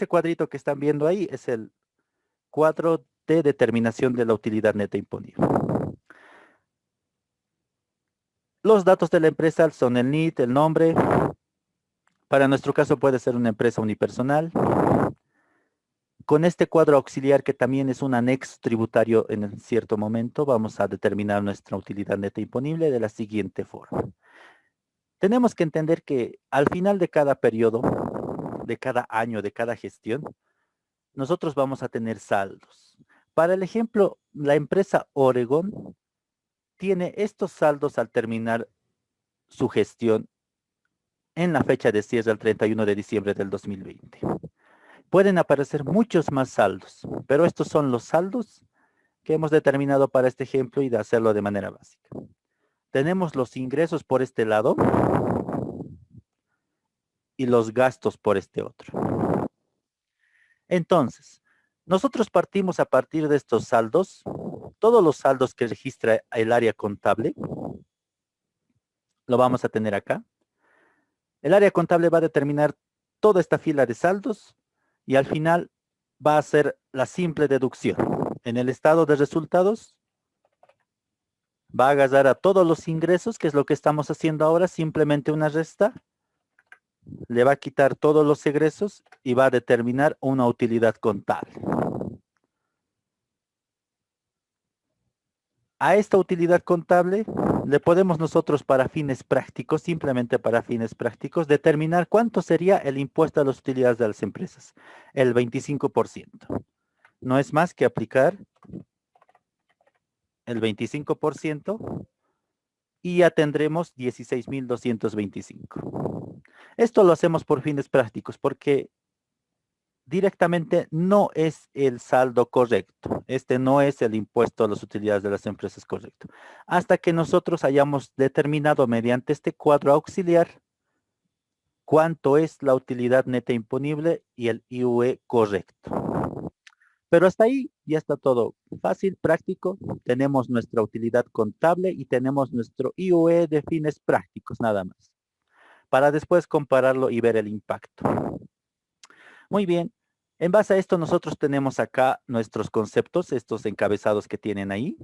Ese cuadrito que están viendo ahí es el cuadro de determinación de la utilidad neta imponible. Los datos de la empresa son el NIT, el nombre. Para nuestro caso puede ser una empresa unipersonal. Con este cuadro auxiliar, que también es un anexo tributario en cierto momento, vamos a determinar nuestra utilidad neta imponible de la siguiente forma. Tenemos que entender que al final de cada periodo, de cada año, de cada gestión, nosotros vamos a tener saldos. Para el ejemplo, la empresa Oregon tiene estos saldos al terminar su gestión en la fecha de cierre el 31 de diciembre del 2020. Pueden aparecer muchos más saldos, pero estos son los saldos que hemos determinado para este ejemplo y de hacerlo de manera básica. Tenemos los ingresos por este lado y los gastos por este otro. Entonces, nosotros partimos a partir de estos saldos, todos los saldos que registra el área contable, lo vamos a tener acá. El área contable va a determinar toda esta fila de saldos y al final va a hacer la simple deducción. En el estado de resultados va a agarrar a todos los ingresos, que es lo que estamos haciendo ahora, simplemente una resta, le va a quitar todos los egresos y va a determinar una utilidad contable. A esta utilidad contable le podemos nosotros, para fines prácticos, simplemente para fines prácticos, determinar cuánto sería el impuesto a las utilidades de las empresas, el 25%. No es más que aplicar el 25% y ya tendremos 16.225. Esto lo hacemos por fines prácticos porque directamente no es el saldo correcto. Este no es el impuesto a las utilidades de las empresas correcto. Hasta que nosotros hayamos determinado mediante este cuadro auxiliar cuánto es la utilidad neta imponible y el IUE correcto. Pero hasta ahí ya está todo fácil, práctico. Tenemos nuestra utilidad contable y tenemos nuestro IUE de fines prácticos, nada más. Para después compararlo y ver el impacto. Muy bien. En base a esto nosotros tenemos acá nuestros conceptos, estos encabezados que tienen ahí.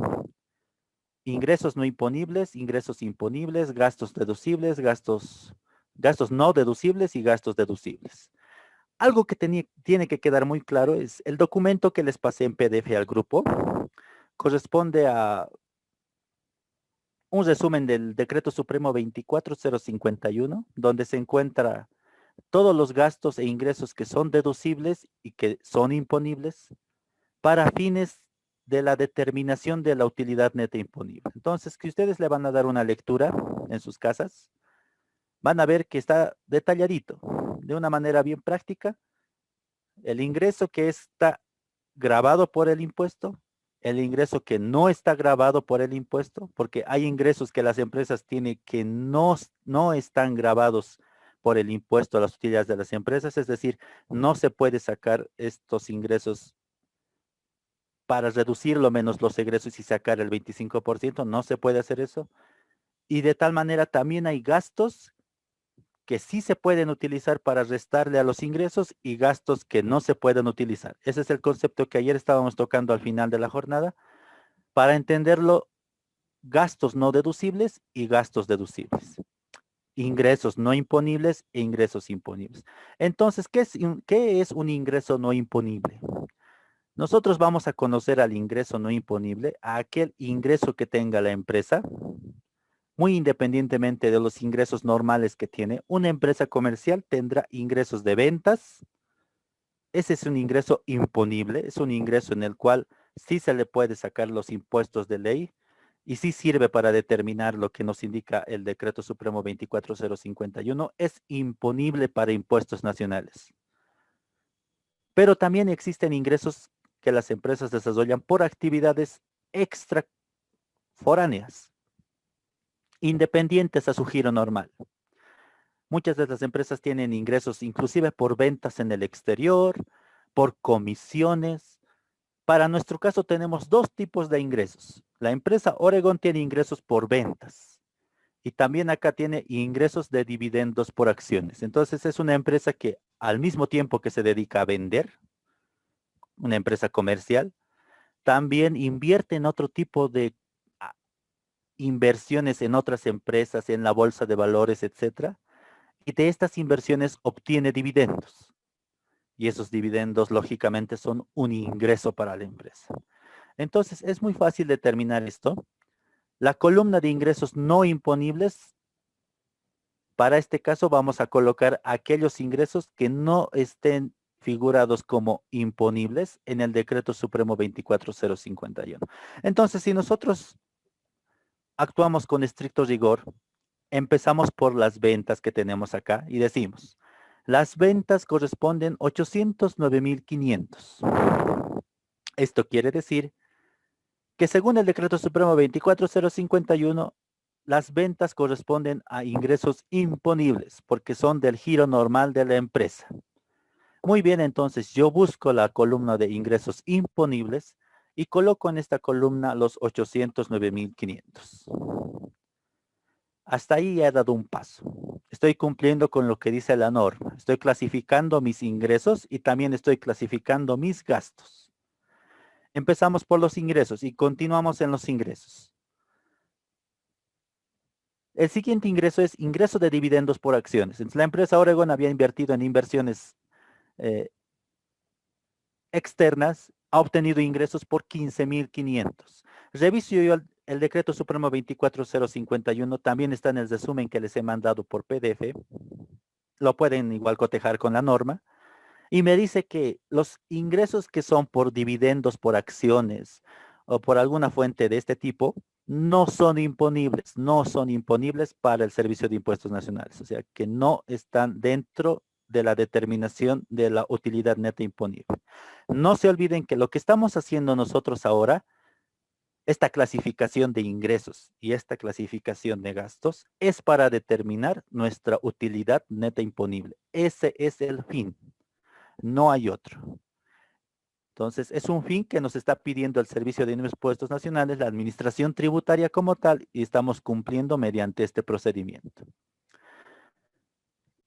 Ingresos no imponibles, ingresos imponibles, gastos deducibles, gastos no deducibles y gastos deducibles. Algo que tiene que quedar muy claro es el documento que les pasé en PDF al grupo. Corresponde a un resumen del Decreto Supremo 24051, donde se encuentra todos los gastos e ingresos que son deducibles y que son imponibles para fines de la determinación de la utilidad neta imponible. Entonces, que ustedes le van a dar una lectura en sus casas, van a ver que está detalladito, de una manera bien práctica, el ingreso que está grabado por el impuesto, el ingreso que no está grabado por el impuesto, porque hay ingresos que las empresas tienen que no están grabados por el impuesto a las utilidades de las empresas, es decir, no se puede sacar estos ingresos para reducirlo menos los egresos y sacar el 25%, no se puede hacer eso. Y de tal manera también hay gastos que sí se pueden utilizar para restarle a los ingresos y gastos que no se pueden utilizar. Ese es el concepto que ayer estábamos tocando al final de la jornada. Para entenderlo, gastos no deducibles y gastos deducibles. Ingresos no imponibles e ingresos imponibles. Entonces, ¿qué es un ingreso no imponible? Nosotros vamos a conocer al ingreso no imponible, a aquel ingreso que tenga la empresa, muy independientemente de los ingresos normales que tiene. Una empresa comercial tendrá ingresos de ventas. Ese es un ingreso imponible, es un ingreso en el cual sí se le puede sacar los impuestos de ley y sí sirve para determinar lo que nos indica el Decreto Supremo 24051, es imponible para impuestos nacionales. Pero también existen ingresos que las empresas desarrollan por actividades extra foráneas, independientes a su giro normal. Muchas de las empresas tienen ingresos inclusive por ventas en el exterior, por comisiones. Para nuestro caso tenemos dos tipos de ingresos. La empresa Oregon tiene ingresos por ventas Y también acá tiene ingresos de dividendos por acciones. Entonces es una empresa que al mismo tiempo que se dedica a vender, una empresa comercial, también invierte en otro tipo de inversiones en otras empresas, en la bolsa de valores, etcétera, y de estas inversiones obtiene dividendos. Y esos dividendos, lógicamente, son un ingreso para la empresa. Entonces, es muy fácil determinar esto. La columna de ingresos no imponibles, para este caso vamos a colocar aquellos ingresos que no estén figurados como imponibles en el Decreto Supremo 24051. Entonces, si nosotros actuamos con estricto rigor, empezamos por las ventas que tenemos acá y decimos, las ventas corresponden 809.500. Esto quiere decir que según el Decreto Supremo 24051, las ventas corresponden a ingresos imponibles porque son del giro normal de la empresa. Muy bien, entonces yo busco la columna de ingresos imponibles y coloco en esta columna los 809.500. Hasta ahí he dado un paso. Estoy cumpliendo con lo que dice la norma. Estoy clasificando mis ingresos y también estoy clasificando mis gastos. Empezamos por los ingresos y continuamos en los ingresos. El siguiente ingreso es ingreso de dividendos por acciones. Entonces, la empresa Oregon había invertido en inversiones externas, ha obtenido ingresos por 15.500. Reviso yo el Decreto Supremo 24051, también está en el resumen que les he mandado por PDF. Lo pueden igual cotejar con la norma. Y me dice que los ingresos que son por dividendos, por acciones o por alguna fuente de este tipo, no son imponibles para el Servicio de Impuestos Nacionales. O sea, que no están dentro de la determinación de la utilidad neta imponible. No se olviden que lo que estamos haciendo nosotros ahora, esta clasificación de ingresos y esta clasificación de gastos, es para determinar nuestra utilidad neta imponible. Ese es el fin. No hay otro. Entonces, es un fin que nos está pidiendo el Servicio de Impuestos Nacionales, la Administración Tributaria como tal, y estamos cumpliendo mediante este procedimiento.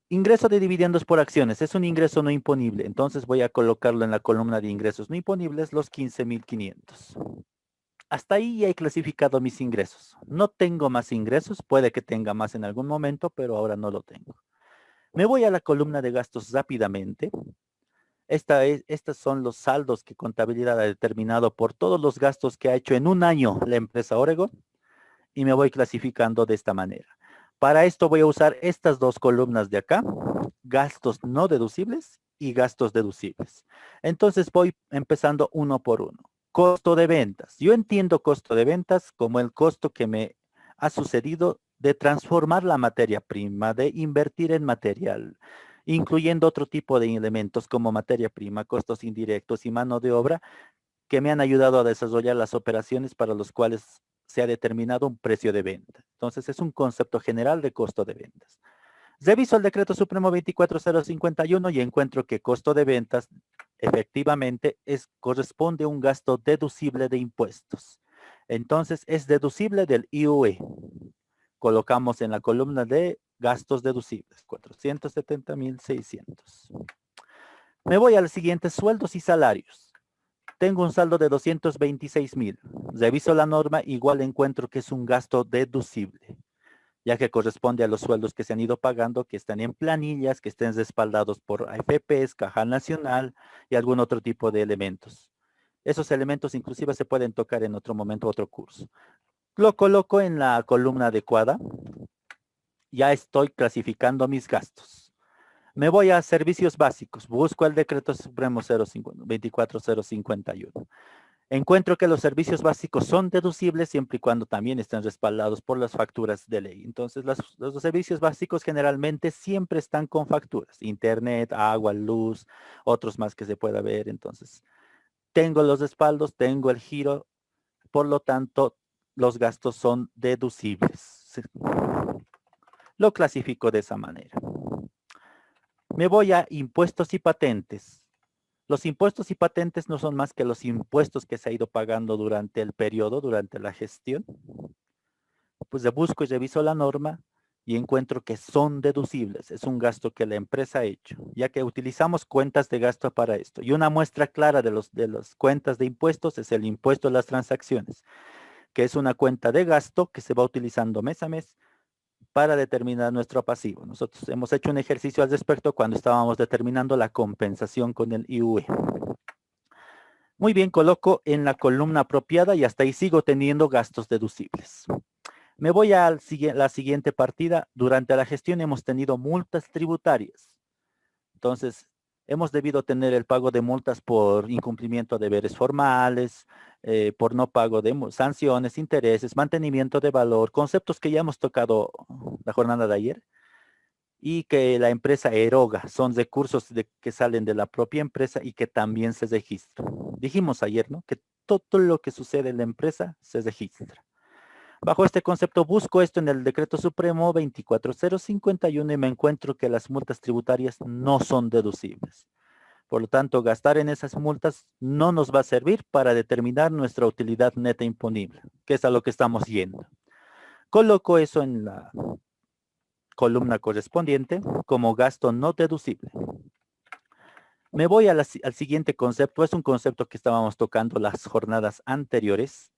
Ingreso de dividendos por acciones. Es un ingreso no imponible. Entonces, voy a colocarlo en la columna de ingresos no imponibles, los 15.500. Hasta ahí ya he clasificado mis ingresos. No tengo más ingresos. Puede que tenga más en algún momento, pero ahora no lo tengo. Me voy a la columna de gastos rápidamente. Estos son los saldos que contabilidad ha determinado por todos los gastos que ha hecho en un año la empresa Oregon y me voy clasificando de esta manera. Para esto voy a usar estas dos columnas de acá, gastos no deducibles y gastos deducibles. Entonces voy empezando uno por uno. Costo de ventas. Yo entiendo costo de ventas como el costo que me ha sucedido de transformar la materia prima, de invertir en material, incluyendo otro tipo de elementos como materia prima, costos indirectos y mano de obra que me han ayudado a desarrollar las operaciones para los cuales se ha determinado un precio de venta. Entonces es un concepto general de costo de ventas. Reviso el decreto supremo 24051 y encuentro que costo de ventas efectivamente corresponde a un gasto deducible de impuestos. Entonces es deducible del IUE. Colocamos en la columna de gastos deducibles, 470.600. Me voy al siguiente, sueldos y salarios. Tengo un saldo de 226.000. Reviso la norma, igual encuentro que es un gasto deducible, ya que corresponde a los sueldos que se han ido pagando, que están en planillas, que estén respaldados por AFPs, Caja Nacional y algún otro tipo de elementos. Esos elementos inclusive se pueden tocar en otro momento, otro curso. Lo coloco en la columna adecuada. Ya estoy clasificando mis gastos. Me voy a servicios básicos. Busco el decreto supremo 24051. Encuentro que los servicios básicos son deducibles siempre y cuando también estén respaldados por las facturas de ley. Entonces, los servicios básicos generalmente siempre están con facturas. Internet, agua, luz, otros más que se pueda ver. Entonces, tengo los respaldos, tengo el giro. Por lo tanto, los gastos son deducibles. Lo clasifico de esa manera. Me voy a impuestos y patentes. Los impuestos y patentes no son más que los impuestos que se ha ido pagando durante el periodo, durante la gestión. pues busco y reviso la norma y encuentro que son deducibles. Es un gasto que la empresa ha hecho, ya que utilizamos cuentas de gasto para esto. Y una muestra clara de las cuentas de impuestos es el impuesto a las transacciones, que es una cuenta de gasto que se va utilizando mes a mes para determinar nuestro pasivo. Nosotros hemos hecho un ejercicio al respecto cuando estábamos determinando la compensación con el IUE. Muy bien, coloco en la columna apropiada y hasta ahí sigo teniendo gastos deducibles. Me voy a la siguiente partida. Durante la gestión hemos tenido multas tributarias. Entonces, hemos debido tener el pago de multas por incumplimiento de deberes formales, por no pago de sanciones, intereses, mantenimiento de valor, conceptos que ya hemos tocado la jornada de ayer y que la empresa eroga. Son recursos que salen de la propia empresa y que también se registran. Dijimos ayer, ¿no? Que todo lo que sucede en la empresa se registra. Bajo este concepto busco esto en el Decreto Supremo 24051 y me encuentro que las multas tributarias no son deducibles. Por lo tanto, gastar en esas multas no nos va a servir para determinar nuestra utilidad neta imponible, que es a lo que estamos yendo. Coloco eso en la columna correspondiente como gasto no deducible. Me voy al siguiente concepto. Es un concepto que estábamos tocando las jornadas anteriores.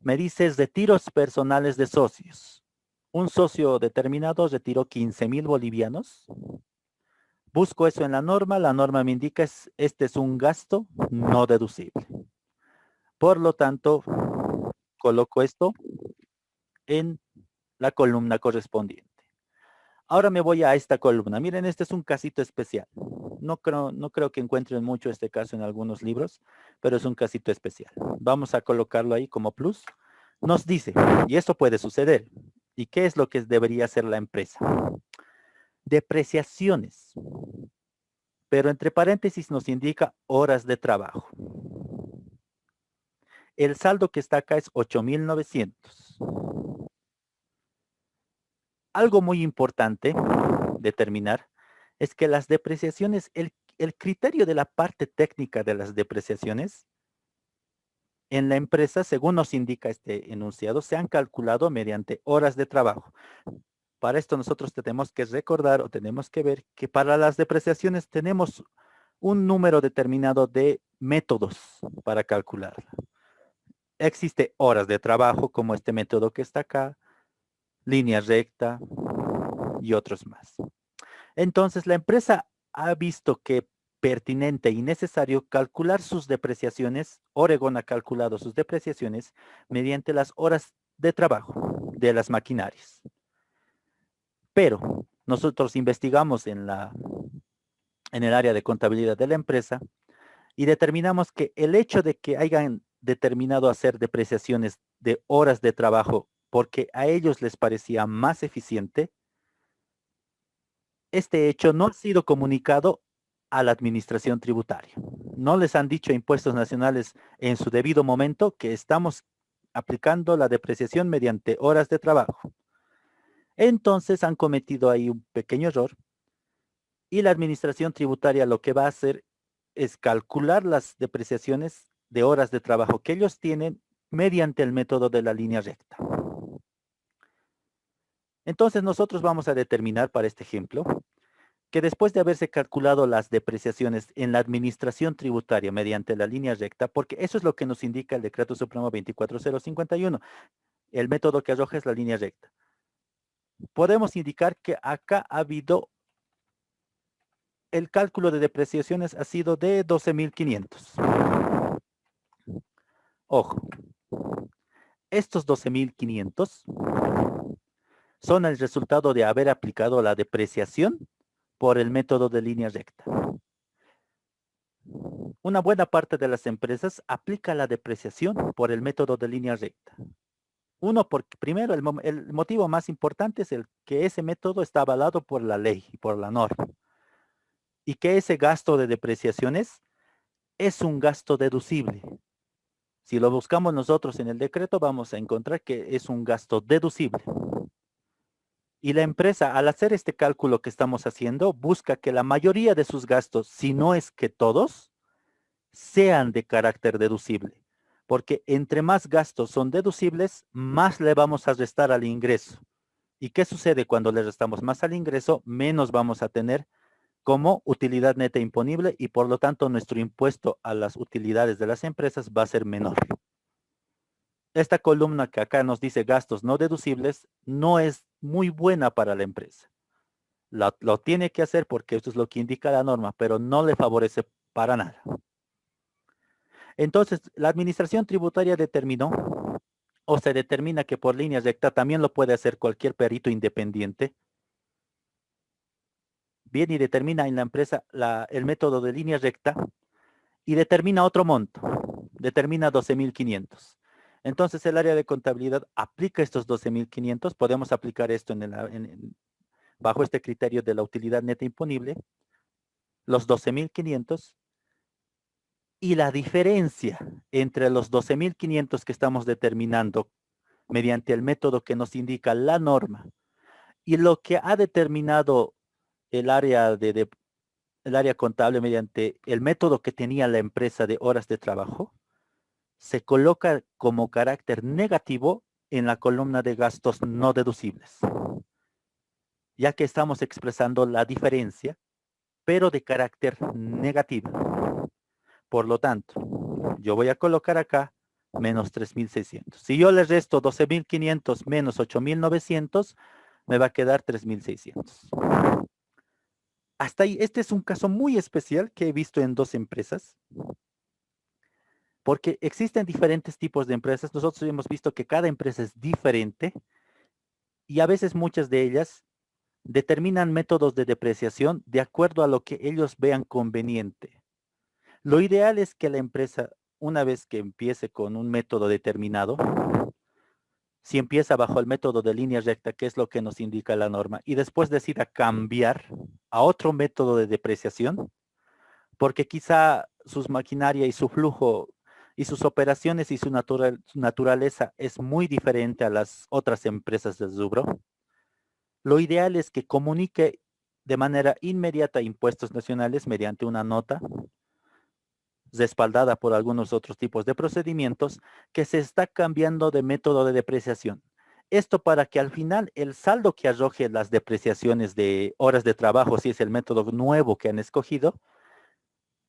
Me dices retiros personales de socios. Un socio determinado retiró 15,000 bolivianos. Busco eso en la norma me indica este es un gasto no deducible. Por lo tanto, coloco esto en la columna correspondiente. Ahora me voy a esta columna. Miren, este es un casito especial. No creo que encuentren mucho este caso en algunos libros, pero es un casito especial. Vamos a colocarlo ahí como plus. Nos dice, y esto puede suceder, ¿y qué es lo que debería hacer la empresa? Depreciaciones, pero entre paréntesis nos indica horas de trabajo. El saldo que está acá es 8,900. Algo muy importante determinar es que las depreciaciones, el criterio de la parte técnica de las depreciaciones en la empresa, según nos indica este enunciado, se han calculado mediante horas de trabajo. Para esto nosotros tenemos que recordar o tenemos que ver que para las depreciaciones tenemos un número determinado de métodos para calcularla. Existe horas de trabajo como este método que está acá, línea recta y otros más. Entonces la empresa ha visto que pertinente y necesario calcular sus depreciaciones. Oregon ha calculado sus depreciaciones mediante las horas de trabajo de las maquinarias. Pero nosotros investigamos en el área de contabilidad de la empresa y determinamos que el hecho de que hayan determinado hacer depreciaciones de horas de trabajo porque a ellos les parecía más eficiente, este hecho no ha sido comunicado a la administración tributaria. No les han dicho a Impuestos Nacionales en su debido momento que estamos aplicando la depreciación mediante horas de trabajo. Entonces han cometido ahí un pequeño error y la administración tributaria lo que va a hacer es calcular las depreciaciones de horas de trabajo que ellos tienen mediante el método de la línea recta. Entonces nosotros vamos a determinar para este ejemplo que después de haberse calculado las depreciaciones en la administración tributaria mediante la línea recta, porque eso es lo que nos indica el Decreto Supremo 24051, el método que arroja es la línea recta. Podemos indicar que acá ha habido el cálculo de depreciaciones ha sido de 12,500. Ojo, estos 12,500 son el resultado de haber aplicado la depreciación por el método de línea recta. Una buena parte de las empresas aplica la depreciación por el método de línea recta. Uno, porque primero el motivo más importante es el que ese método está avalado por la ley y por la norma. Y que ese gasto de depreciaciones es un gasto deducible. Si lo buscamos nosotros en el decreto, vamos a encontrar que es un gasto deducible. Y la empresa, al hacer este cálculo que estamos haciendo, busca que la mayoría de sus gastos, si no es que todos, sean de carácter deducible. porque entre más gastos son deducibles, más le vamos a restar al ingreso. ¿Y qué sucede cuando le restamos más al ingreso? Menos vamos a tener como utilidad neta imponible y por lo tanto nuestro impuesto a las utilidades de las empresas va a ser menor. Esta columna que acá nos dice gastos no deducibles no es muy buena para la empresa. Lo tiene que hacer porque esto es lo que indica la norma, pero no le favorece para nada. Entonces, la administración tributaria determinó o se determina que por línea recta también lo puede hacer cualquier perito independiente. Bien, y determina en la empresa el método de línea recta y determina otro monto, determina 12.500. Entonces el área de contabilidad aplica estos 12.500, podemos aplicar esto bajo este criterio de la utilidad neta imponible, los 12.500 y la diferencia entre los 12.500 que estamos determinando mediante el método que nos indica la norma y lo que ha determinado el área el área contable mediante el método que tenía la empresa de horas de trabajo, se coloca como carácter negativo en la columna de gastos no deducibles, ya que estamos expresando la diferencia, pero de carácter negativo. Por lo tanto, yo voy a colocar acá menos 3.600. Si yo le resto 12.500 menos 8.900, me va a quedar 3.600. Hasta ahí, este es un caso muy especial que he visto en dos empresas, porque existen diferentes tipos de empresas. Nosotros hemos visto que cada empresa es diferente y a veces muchas de ellas determinan métodos de depreciación de acuerdo a lo que ellos vean conveniente. Lo ideal es que la empresa, una vez que empiece con un método determinado, si empieza bajo el método de línea recta, que es lo que nos indica la norma, y después decida cambiar a otro método de depreciación, porque quizá sus maquinaria y su flujo y sus operaciones y su naturaleza es muy diferente a las otras empresas del rubro. Lo ideal es que comunique de manera inmediata impuestos nacionales mediante una nota respaldada por algunos otros tipos de procedimientos que se está cambiando de método de depreciación. Esto para que al final el saldo que arroje las depreciaciones de horas de trabajo, si es el método nuevo que han escogido,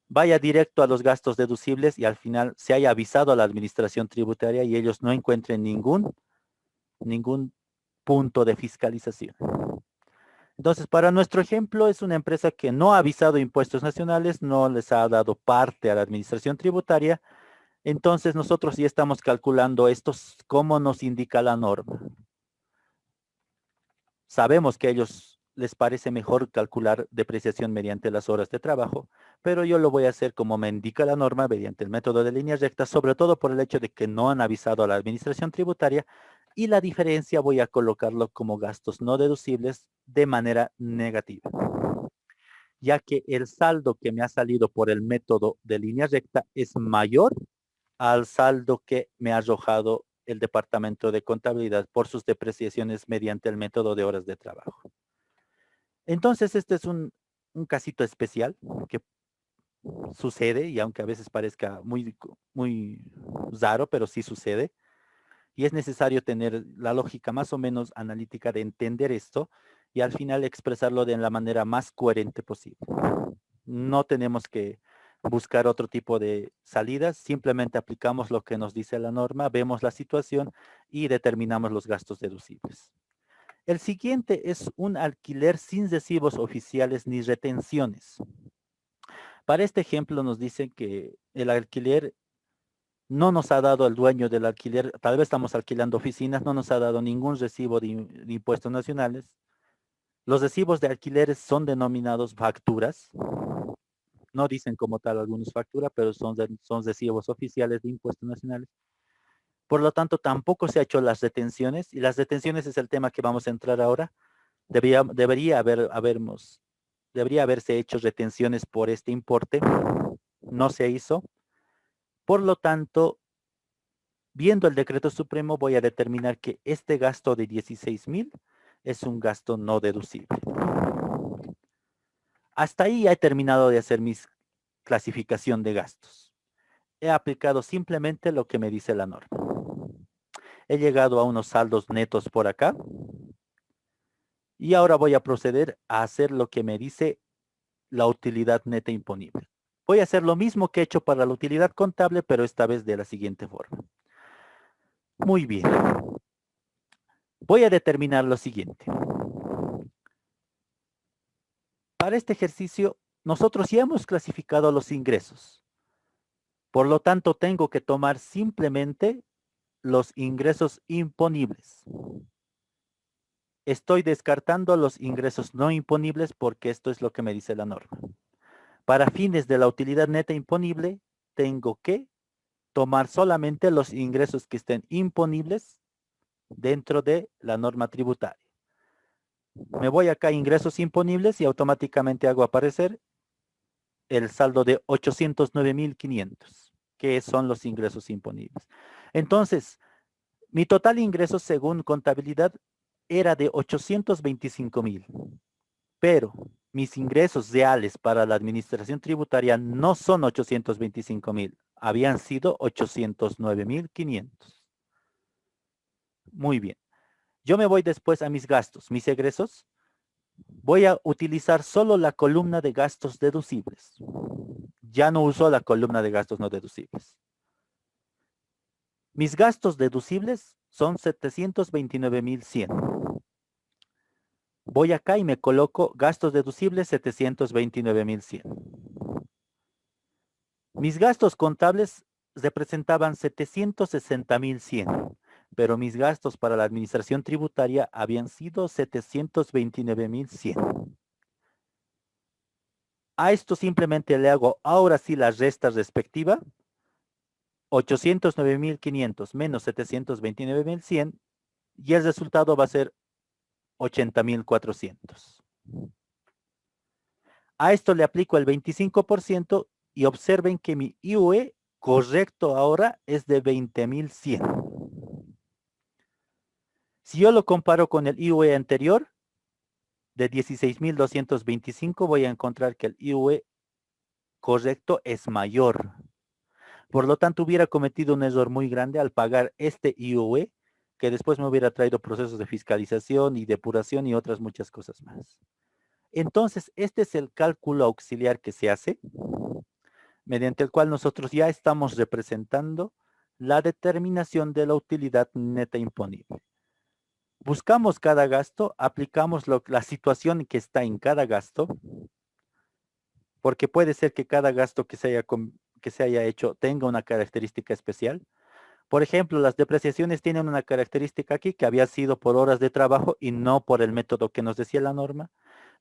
vaya directo a los gastos deducibles y al final se haya avisado a la administración tributaria y ellos no encuentren ningún punto de fiscalización. Entonces, para nuestro ejemplo, es una empresa que no ha avisado impuestos nacionales, no les ha dado parte a la administración tributaria. Entonces, nosotros ya estamos calculando estos como nos indica la norma. Sabemos que a ellos les parece mejor calcular depreciación mediante las horas de trabajo, pero yo lo voy a hacer como me indica la norma mediante el método de línea recta, sobre todo por el hecho de que no han avisado a la administración tributaria y la diferencia voy a colocarlo como gastos no deducibles de manera negativa, ya que el saldo que me ha salido por el método de línea recta es mayor al saldo que me ha arrojado el departamento de contabilidad por sus depreciaciones mediante el método de horas de trabajo. Entonces, este es un casito especial que sucede y aunque a veces parezca muy raro, pero sí sucede. Y es necesario tener la lógica más o menos analítica de entender esto y al final expresarlo de la manera más coherente posible. No tenemos que buscar otro tipo de salidas, simplemente aplicamos lo que nos dice la norma, vemos la situación y determinamos los gastos deducibles. El siguiente es un alquiler sin recibos oficiales ni retenciones. Para este ejemplo nos dicen que el alquiler no nos ha dado el dueño del alquiler, tal vez estamos alquilando oficinas, no nos ha dado ningún recibo de impuestos nacionales. Los recibos de alquileres son denominados facturas. No dicen como tal algunos factura, pero son recibos oficiales de impuestos nacionales. Por lo tanto, tampoco se ha hecho las retenciones, y las retenciones es el tema que vamos a entrar ahora. Debería haberse hecho retenciones por este importe, no se hizo. Por lo tanto, viendo el decreto supremo, voy a determinar que este gasto de 16.000 es un gasto no deducible. Hasta ahí ya he terminado de hacer mi clasificación de gastos. he aplicado simplemente lo que me dice la norma. He llegado a unos saldos netos por acá. Y ahora voy a proceder a hacer lo que me dice la utilidad neta imponible. Voy a hacer lo mismo que he hecho para la utilidad contable, pero esta vez de la siguiente forma. Muy bien. Voy a determinar lo siguiente. Para este ejercicio, nosotros ya hemos clasificado los ingresos. Por lo tanto, tengo que tomar simplemente los ingresos imponibles. Estoy descartando los ingresos no imponibles porque esto es lo que me dice la norma. Para fines de la utilidad neta imponible, tengo que tomar solamente los ingresos que estén imponibles dentro de la norma tributaria. Me voy acá a ingresos imponibles y automáticamente hago aparecer el saldo de 809.500, que son los ingresos imponibles. Entonces, mi total ingreso según contabilidad era de 825.000, pero mis ingresos reales para la administración tributaria no son 825.000, habían sido 809.500. Muy bien. Yo me voy después a mis gastos, mis egresos. Voy a utilizar solo la columna de gastos deducibles. Ya no uso la columna de gastos no deducibles. Mis gastos deducibles son 729.100. Voy acá y me coloco gastos deducibles 729.100. Mis gastos contables representaban 760.100, pero mis gastos para la administración tributaria habían sido 729.100. A esto simplemente le hago ahora sí la resta respectiva. 809.500 menos 729.100 y el resultado va a ser 80.400. A esto le aplico el 25% y observen que mi IUE correcto ahora es de 20.100. Si yo lo comparo con el IUE anterior de 16.225, voy a encontrar que el IUE correcto es mayor. Por lo tanto, hubiera cometido un error muy grande al pagar este IUE, que después me hubiera traído procesos de fiscalización y depuración y otras muchas cosas más. Entonces, este es el cálculo auxiliar que se hace, mediante el cual nosotros ya estamos representando la determinación de la utilidad neta imponible. Buscamos cada gasto, aplicamos la situación que está en cada gasto, porque puede ser que cada gasto que se haya hecho tenga una característica especial. Por ejemplo, las depreciaciones tienen una característica aquí que había sido por horas de trabajo y no por el método que nos decía la norma.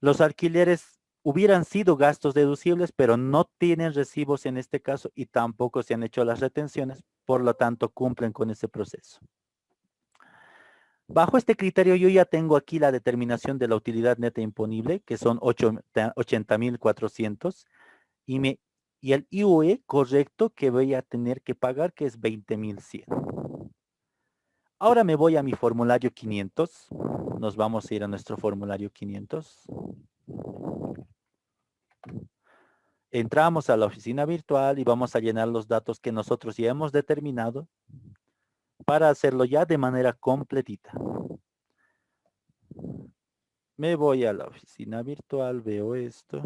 Los alquileres hubieran sido gastos deducibles, pero no tienen recibos en este caso y tampoco se han hecho las retenciones, por lo tanto cumplen con ese proceso. Bajo este criterio yo ya tengo aquí la determinación de la utilidad neta imponible, que son 80.400, y el IUE correcto que voy a tener que pagar, que es 20.100. Ahora me voy a mi formulario 500. Nos vamos a ir a nuestro formulario 500. Entramos a la oficina virtual y vamos a llenar los datos que nosotros ya hemos determinado para hacerlo ya de manera completita. Me voy a la oficina virtual, veo esto.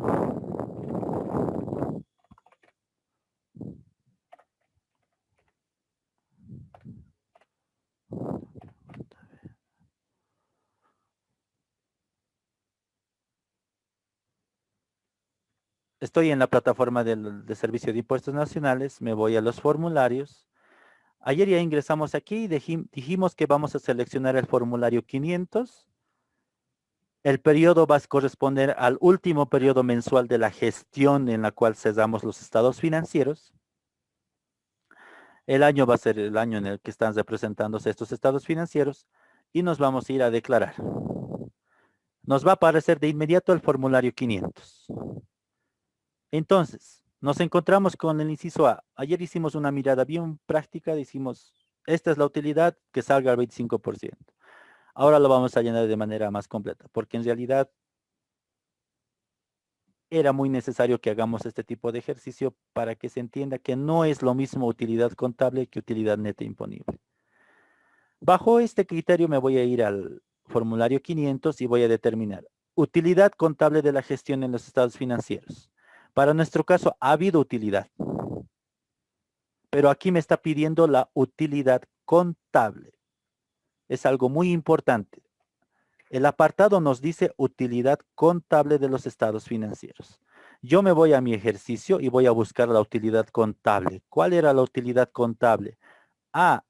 Estoy en la plataforma de Servicio de Impuestos Nacionales, me voy a los formularios. Ayer ya ingresamos aquí y dijimos que vamos a seleccionar el formulario 500. El periodo va a corresponder al último periodo mensual de la gestión en la cual cesamos los estados financieros. El año va a ser el año en el que están representándose estos estados financieros y nos vamos a ir a declarar. Nos va a aparecer de inmediato el formulario 500. Entonces, nos encontramos con el inciso A. Ayer hicimos una mirada bien práctica, decimos, esta es la utilidad, que salga al 25%. Ahora lo vamos a llenar de manera más completa, porque en realidad era muy necesario que hagamos este tipo de ejercicio para que se entienda que no es lo mismo utilidad contable que utilidad neta imponible. Bajo este criterio me voy a ir al formulario 500 y voy a determinar utilidad contable de la gestión en los estados financieros. Para nuestro caso ha habido utilidad, pero aquí me está pidiendo la utilidad contable. Es algo muy importante. El apartado nos dice utilidad contable de los estados financieros. Yo me voy a mi ejercicio y voy a buscar la utilidad contable. ¿Cuál era la utilidad contable? Ah,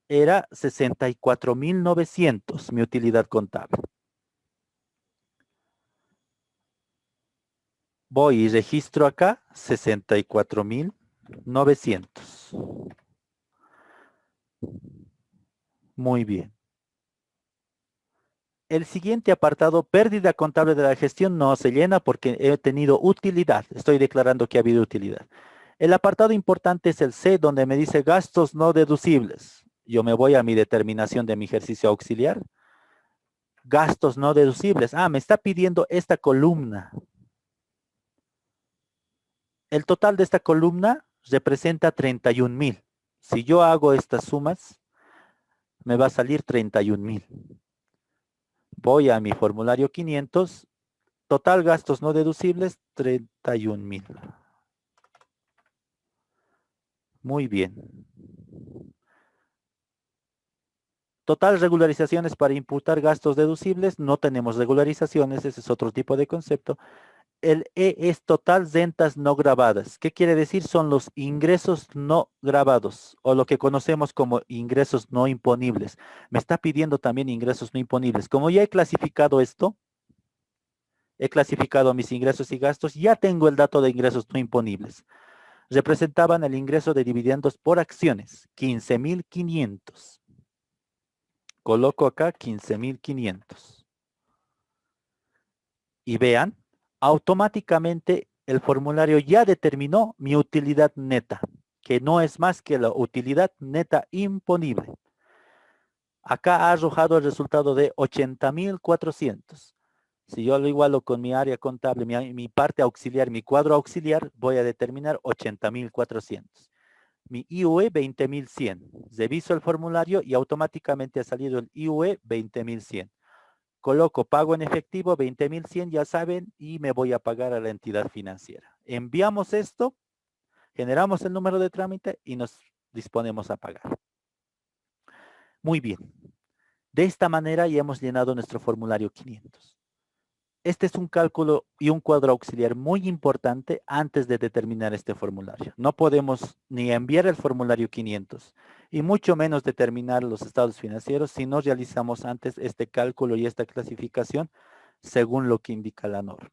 era 64.900 mi utilidad contable. Voy y registro acá 64.900. Muy bien. El siguiente apartado, pérdida contable de la gestión, no se llena porque he tenido utilidad. Estoy declarando que ha habido utilidad. El apartado importante es el C, donde me dice gastos no deducibles. Yo me voy a mi determinación de mi ejercicio auxiliar. Gastos no deducibles. Ah, me está pidiendo esta columna. El total de esta columna representa 31.000. Si yo hago estas sumas, me va a salir 31.000. Voy a mi formulario 500. Total gastos no deducibles, 31.000. Muy bien. Total regularizaciones para imputar gastos deducibles. No tenemos regularizaciones, ese es otro tipo de concepto. El E es total rentas no grabadas. ¿Qué quiere decir? Son los ingresos no grabados o lo que conocemos como ingresos no imponibles. Me está pidiendo también ingresos no imponibles. Como ya he clasificado esto, he clasificado mis ingresos y gastos, ya tengo el dato de ingresos no imponibles. Representaban el ingreso de dividendos por acciones, 15.500. Coloco acá 15.500. Y vean, automáticamente el formulario ya determinó mi utilidad neta, que no es más que la utilidad neta imponible. Acá ha arrojado el resultado de 80.400. Si yo lo igualo con mi área contable, mi parte auxiliar, mi cuadro auxiliar, voy a determinar 80.400. Mi IUE 20.100. Reviso el formulario y automáticamente ha salido el IUE 20.100. Coloco pago en efectivo 20.100, ya saben, y me voy a pagar a la entidad financiera. Enviamos esto, generamos el número de trámite y nos disponemos a pagar. Muy bien. De esta manera ya hemos llenado nuestro formulario 500. Este es un cálculo y un cuadro auxiliar muy importante antes de determinar este formulario. No podemos ni enviar el formulario 500 y mucho menos determinar los estados financieros si no realizamos antes este cálculo y esta clasificación según lo que indica la norma.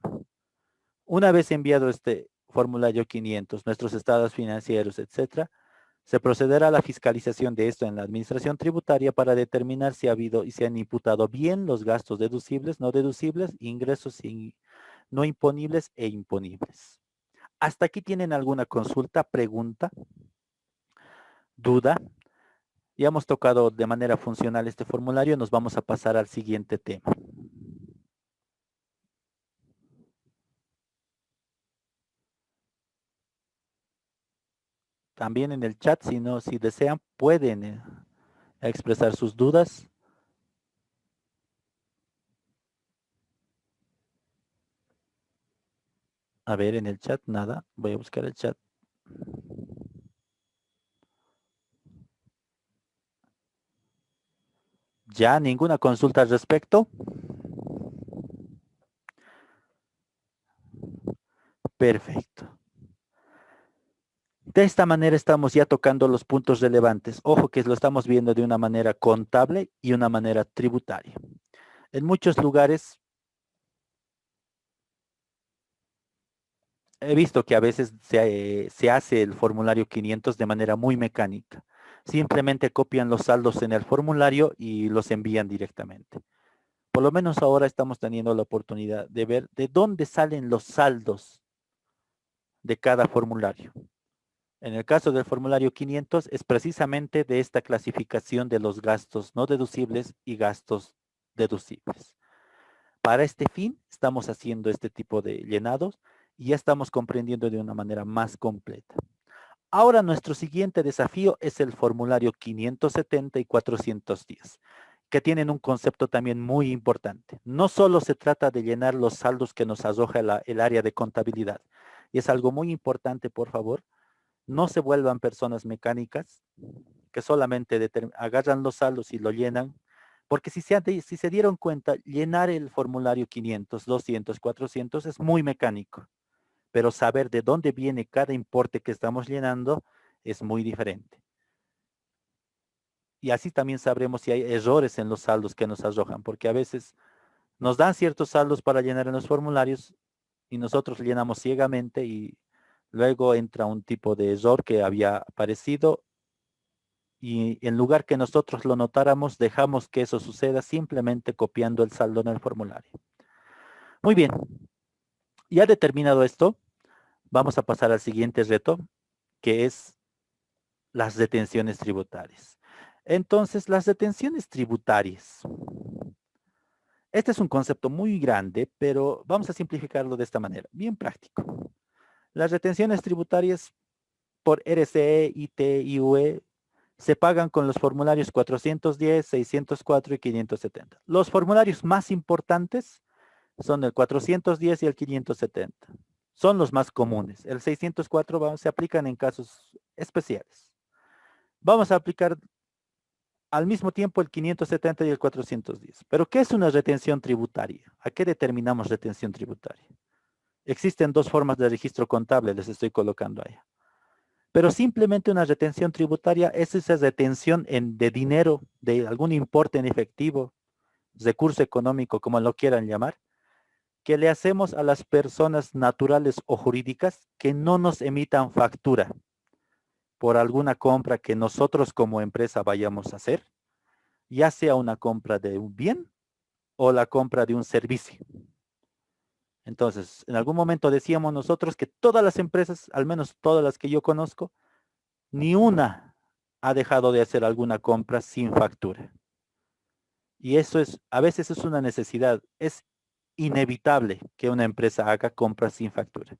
Una vez enviado este formulario 500, nuestros estados financieros, etcétera, se procederá a la fiscalización de esto en la administración tributaria para determinar si ha habido y se han imputado bien los gastos deducibles, no deducibles, ingresos no imponibles e imponibles. ¿Hasta aquí tienen alguna consulta, pregunta, duda? Ya hemos tocado de manera funcional este formulario, nos vamos a pasar al siguiente tema. También en el chat, si desean, pueden expresar sus dudas. A ver, en el chat, nada. Voy a buscar el chat. ¿Ya ninguna consulta al respecto? Perfecto. De esta manera estamos ya tocando los puntos relevantes. Ojo que lo estamos viendo de una manera contable y una manera tributaria. En muchos lugares he visto que a veces se hace el formulario 500 de manera muy mecánica. Simplemente copian los saldos en el formulario y los envían directamente. Por lo menos ahora estamos teniendo la oportunidad de ver de dónde salen los saldos de cada formulario. En el caso del formulario 500 es precisamente de esta clasificación de los gastos no deducibles y gastos deducibles. Para este fin estamos haciendo este tipo de llenados y ya estamos comprendiendo de una manera más completa. Ahora nuestro siguiente desafío es el formulario 570 y 410, que tienen un concepto también muy importante. No solo se trata de llenar los saldos que nos arroja el área de contabilidad, y es algo muy importante, por favor, no se vuelvan personas mecánicas que solamente agarran los saldos y lo llenan, porque si se dieron cuenta, llenar el formulario 500, 200, 400 es muy mecánico, pero saber de dónde viene cada importe que estamos llenando es muy diferente. Y así también sabremos si hay errores en los saldos que nos arrojan, porque a veces nos dan ciertos saldos para llenar en los formularios y nosotros llenamos ciegamente y luego entra un tipo de error que había aparecido y en lugar que nosotros lo notáramos, dejamos que eso suceda simplemente copiando el saldo en el formulario. Muy bien, ya determinado esto, vamos a pasar al siguiente reto, que es las retenciones tributarias. Entonces, las retenciones tributarias. Este es un concepto muy grande, pero vamos a simplificarlo de esta manera, bien práctico. Las retenciones tributarias por RCE, IT, IUE se pagan con los formularios 410, 604 y 570. Los formularios más importantes son el 410 y el 570. Son los más comunes. El 604 se aplican en casos especiales. Vamos a aplicar al mismo tiempo el 570 y el 410. Pero ¿qué es una retención tributaria? ¿A qué determinamos retención tributaria? Existen dos formas de registro contable, les estoy colocando ahí. Pero simplemente una retención tributaria es esa retención de dinero, de algún importe en efectivo, recurso económico, como lo quieran llamar, que le hacemos a las personas naturales o jurídicas que no nos emitan factura por alguna compra que nosotros como empresa vayamos a hacer, ya sea una compra de un bien o la compra de un servicio. Entonces, en algún momento decíamos nosotros que todas las empresas, al menos todas las que yo conozco, ni una ha dejado de hacer alguna compra sin factura. Y eso a veces es una necesidad, es inevitable que una empresa haga compras sin factura.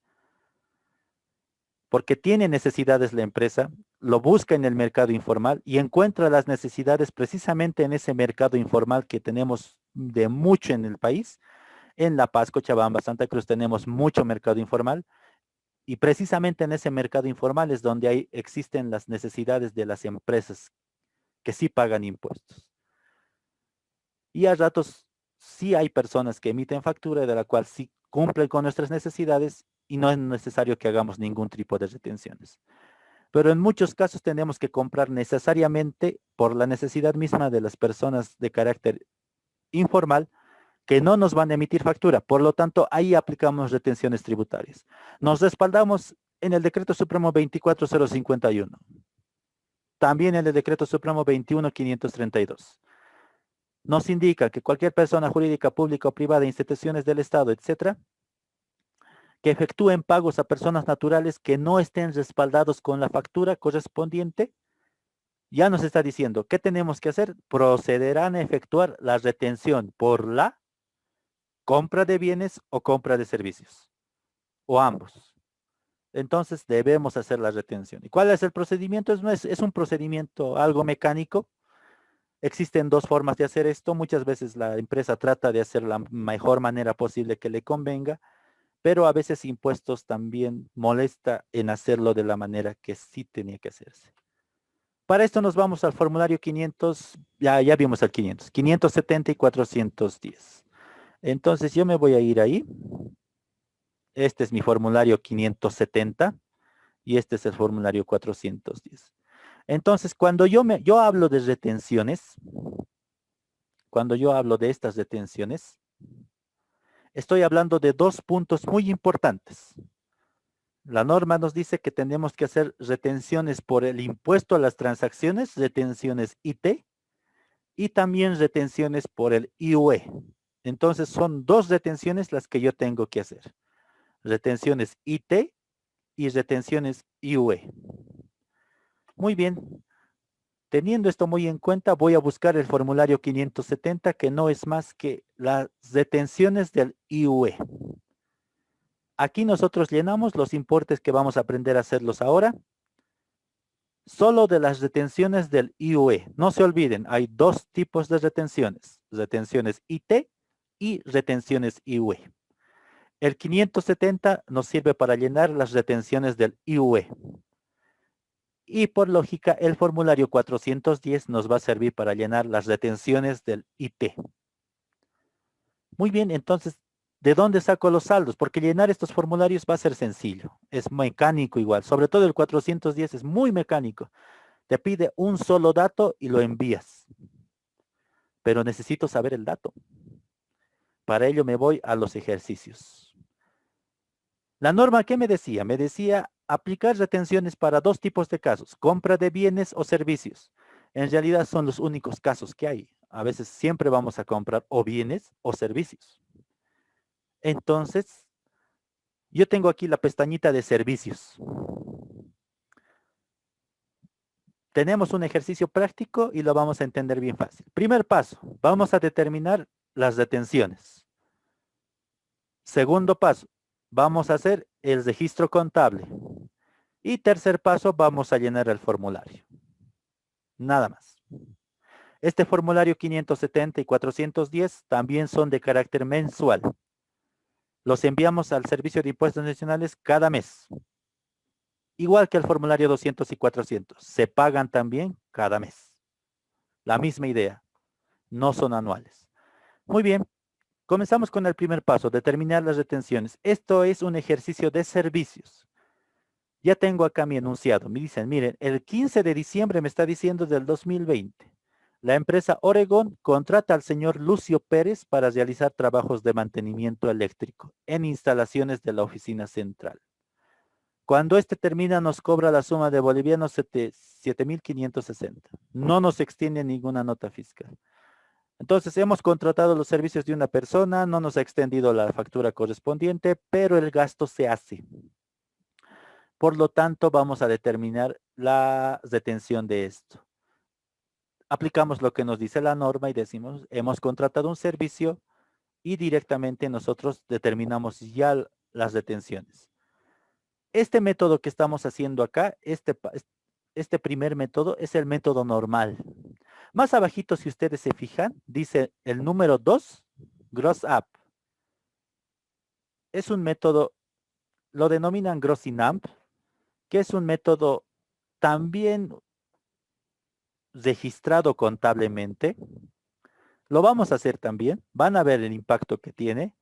Porque tiene necesidades la empresa, lo busca en el mercado informal y encuentra las necesidades precisamente en ese mercado informal que tenemos de mucho en el país. En La Paz, Cochabamba, Santa Cruz tenemos mucho mercado informal y precisamente en ese mercado informal es donde existen las necesidades de las empresas que sí pagan impuestos. Y a ratos sí hay personas que emiten factura de la cual sí cumplen con nuestras necesidades y no es necesario que hagamos ningún tipo de retenciones. Pero en muchos casos tenemos que comprar necesariamente por la necesidad misma de las personas de carácter informal que no nos van a emitir factura. Por lo tanto, ahí aplicamos retenciones tributarias. Nos respaldamos en el Decreto Supremo 24051. También en el Decreto Supremo 21532. Nos indica que cualquier persona jurídica, pública o privada, instituciones del Estado, etcétera, que efectúen pagos a personas naturales que no estén respaldados con la factura correspondiente, ya nos está diciendo, ¿qué tenemos que hacer? Procederán a efectuar la retención por la compra de bienes o compra de servicios, o ambos. Entonces debemos hacer la retención. ¿Y cuál es el procedimiento? Es un procedimiento algo mecánico. Existen dos formas de hacer esto. Muchas veces la empresa trata de hacer la mejor manera posible que le convenga, pero a veces impuestos también molesta en hacerlo de la manera que sí tenía que hacerse. Para esto nos vamos al formulario 500, ya vimos el 500, 570 y 410. Entonces yo me voy a ir ahí. Este es mi formulario 570 y este es el formulario 410. Entonces, cuando yo hablo de retenciones, cuando yo hablo de estas retenciones, estoy hablando de dos puntos muy importantes. La norma nos dice que tenemos que hacer retenciones por el impuesto a las transacciones, retenciones IT, y también retenciones por el IUE. Entonces son dos retenciones las que yo tengo que hacer. Retenciones IT y retenciones IUE. Muy bien. Teniendo esto muy en cuenta, voy a buscar el formulario 570, que no es más que las retenciones del IUE. Aquí nosotros llenamos los importes que vamos a aprender a hacerlos ahora. Solo de las retenciones del IUE. No se olviden, hay dos tipos de retenciones. Retenciones IT y retenciones IUE. El 570 nos sirve para llenar las retenciones del IUE. Y por lógica, el formulario 410 nos va a servir para llenar las retenciones del IT. Muy bien, entonces, ¿de dónde saco los saldos? Porque llenar estos formularios va a ser sencillo. Es mecánico igual. Sobre todo el 410 es muy mecánico. Te pide un solo dato y lo envías. Pero necesito saber el dato. Para ello me voy a los ejercicios. La norma, ¿qué me decía? Me decía aplicar retenciones para dos tipos de casos, compra de bienes o servicios. En realidad son los únicos casos que hay. A veces siempre vamos a comprar o bienes o servicios. Entonces, yo tengo aquí la pestañita de servicios. Tenemos un ejercicio práctico y lo vamos a entender bien fácil. Primer paso, vamos a determinar las retenciones. Segundo paso, vamos a hacer el registro contable. Y tercer paso, vamos a llenar el formulario. Nada más. Este formulario 570 y 410 también son de carácter mensual. Los enviamos al Servicio de Impuestos Nacionales cada mes. Igual que el formulario 200 y 400. Se pagan también cada mes. La misma idea. No son anuales. Muy bien. Comenzamos con el primer paso, determinar las retenciones. Esto es un ejercicio de servicios. Ya tengo acá mi enunciado. Me dicen, miren, el 15 de diciembre me está diciendo del 2020. La empresa Oregon contrata al señor Lucio Pérez para realizar trabajos de mantenimiento eléctrico en instalaciones de la oficina central. Cuando este termina nos cobra la suma de bolivianos 7.560. No nos extiende ninguna nota fiscal. Entonces hemos contratado los servicios de una persona, no nos ha extendido la factura correspondiente, pero el gasto se hace. Por lo tanto, vamos a determinar la retención de esto. Aplicamos lo que nos dice la norma y decimos, hemos contratado un servicio y directamente nosotros determinamos ya las retenciones. Este método que estamos haciendo acá, este primer método es el método normal. Más abajito, si ustedes se fijan, dice el número 2, Gross Up. Es un método, lo denominan Grossing Up, que es un método también registrado contablemente. Lo vamos a hacer también, van a ver el impacto que tiene,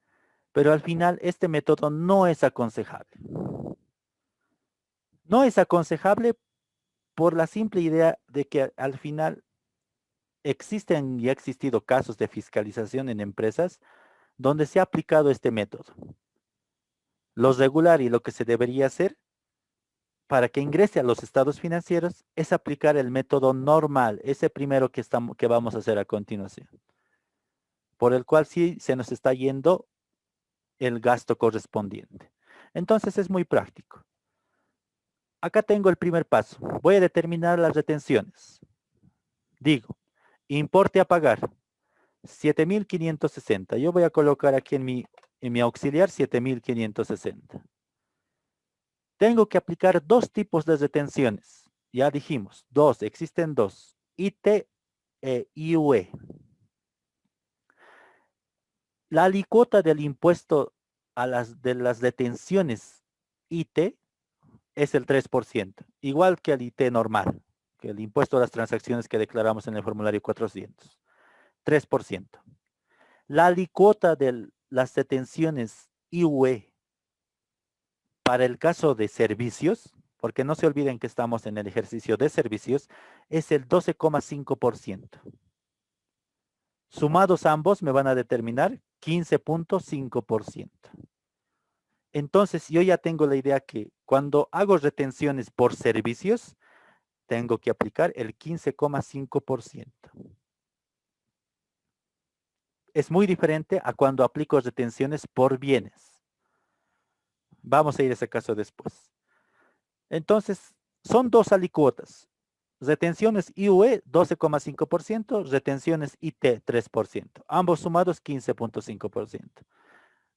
pero al final este método no es aconsejable. No es aconsejable por la simple idea de que al final existen y ha existido casos de fiscalización en empresas donde se ha aplicado este método. Lo regular y lo que se debería hacer para que ingrese a los estados financieros es aplicar el método normal, ese primero que vamos a hacer a continuación, por el cual sí se nos está yendo el gasto correspondiente. Entonces es muy práctico. Acá tengo el primer paso. Voy a determinar las retenciones. Digo, importe a pagar, 7.560. Yo voy a colocar aquí en mi auxiliar 7.560. Tengo que aplicar dos tipos de retenciones. Ya dijimos, existen dos. IT e IUE. La alícuota del impuesto de las retenciones IT es el 3%, igual que el IT normal, que el impuesto a las transacciones que declaramos en el formulario 400. 3%. La alícuota de las retenciones IUE para el caso de servicios, porque no se olviden que estamos en el ejercicio de servicios, es el 12,5%. Sumados ambos me van a determinar 15,5%. Entonces yo ya tengo la idea que cuando hago retenciones por servicios, tengo que aplicar el 15,5%. Es muy diferente a cuando aplico retenciones por bienes. Vamos a ir a ese caso después. Entonces, son dos alícuotas. Retenciones IUE 12,5%, retenciones IT 3%. Ambos sumados 15,5%.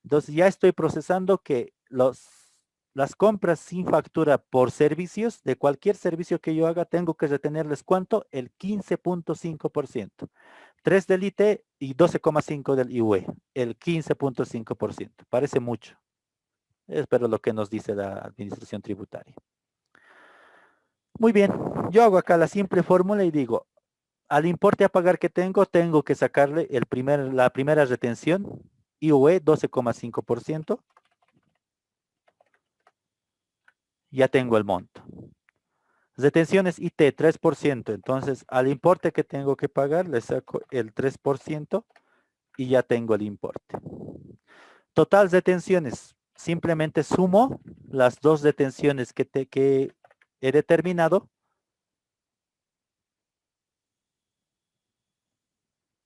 Entonces ya estoy procesando que las compras sin factura por servicios, de cualquier servicio que yo haga, tengo que retenerles ¿cuánto? El 15.5%. 3 del IT y 12,5 del IUE, el 15.5%. Parece mucho. Es pero lo que nos dice la administración tributaria. Muy bien, yo hago acá la simple fórmula y digo, al importe a pagar que tengo que sacarle la primera retención, IUE 12,5%, ya tengo el monto. Retenciones IT 3%, entonces al importe que tengo que pagar le saco el 3% y ya tengo el importe. Total detenciones, simplemente sumo las dos detenciones que he determinado.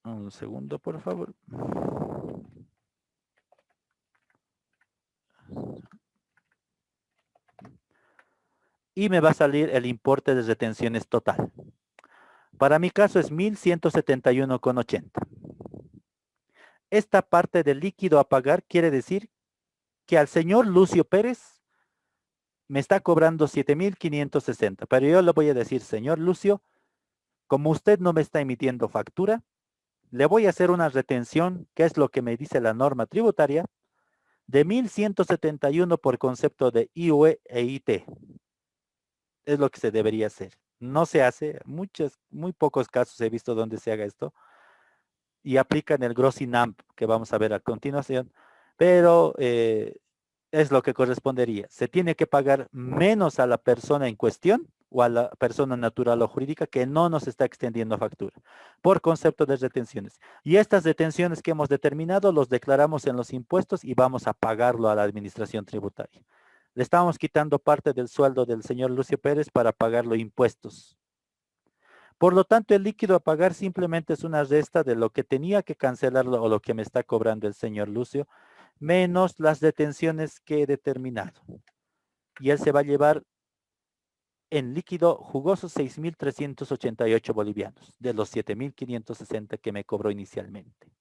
Un segundo, por favor. Y me va a salir el importe de retenciones total. Para mi caso es 1.171,80. Esta parte del líquido a pagar quiere decir que al señor Lucio Pérez me está cobrando 7.560. Pero yo le voy a decir, señor Lucio, como usted no me está emitiendo factura, le voy a hacer una retención, que es lo que me dice la norma tributaria, de 1.171 por concepto de IUE e IT. Es lo que se debería hacer. No se hace, muy pocos casos he visto donde se haga esto, y aplican el gross INAMP, que vamos a ver a continuación, pero es lo que correspondería. Se tiene que pagar menos a la persona en cuestión o a la persona natural o jurídica que no nos está extendiendo factura, por concepto de retenciones. Y estas detenciones que hemos determinado los declaramos en los impuestos y vamos a pagarlo a la administración tributaria. Le estamos quitando parte del sueldo del señor Lucio Pérez para pagarlo impuestos. Por lo tanto, el líquido a pagar simplemente es una resta de lo que tenía que cancelarlo o lo que me está cobrando el señor Lucio, menos las detenciones que he determinado. Y él se va a llevar en líquido jugoso 6.388 bolivianos, de los 7.560 que me cobró inicialmente.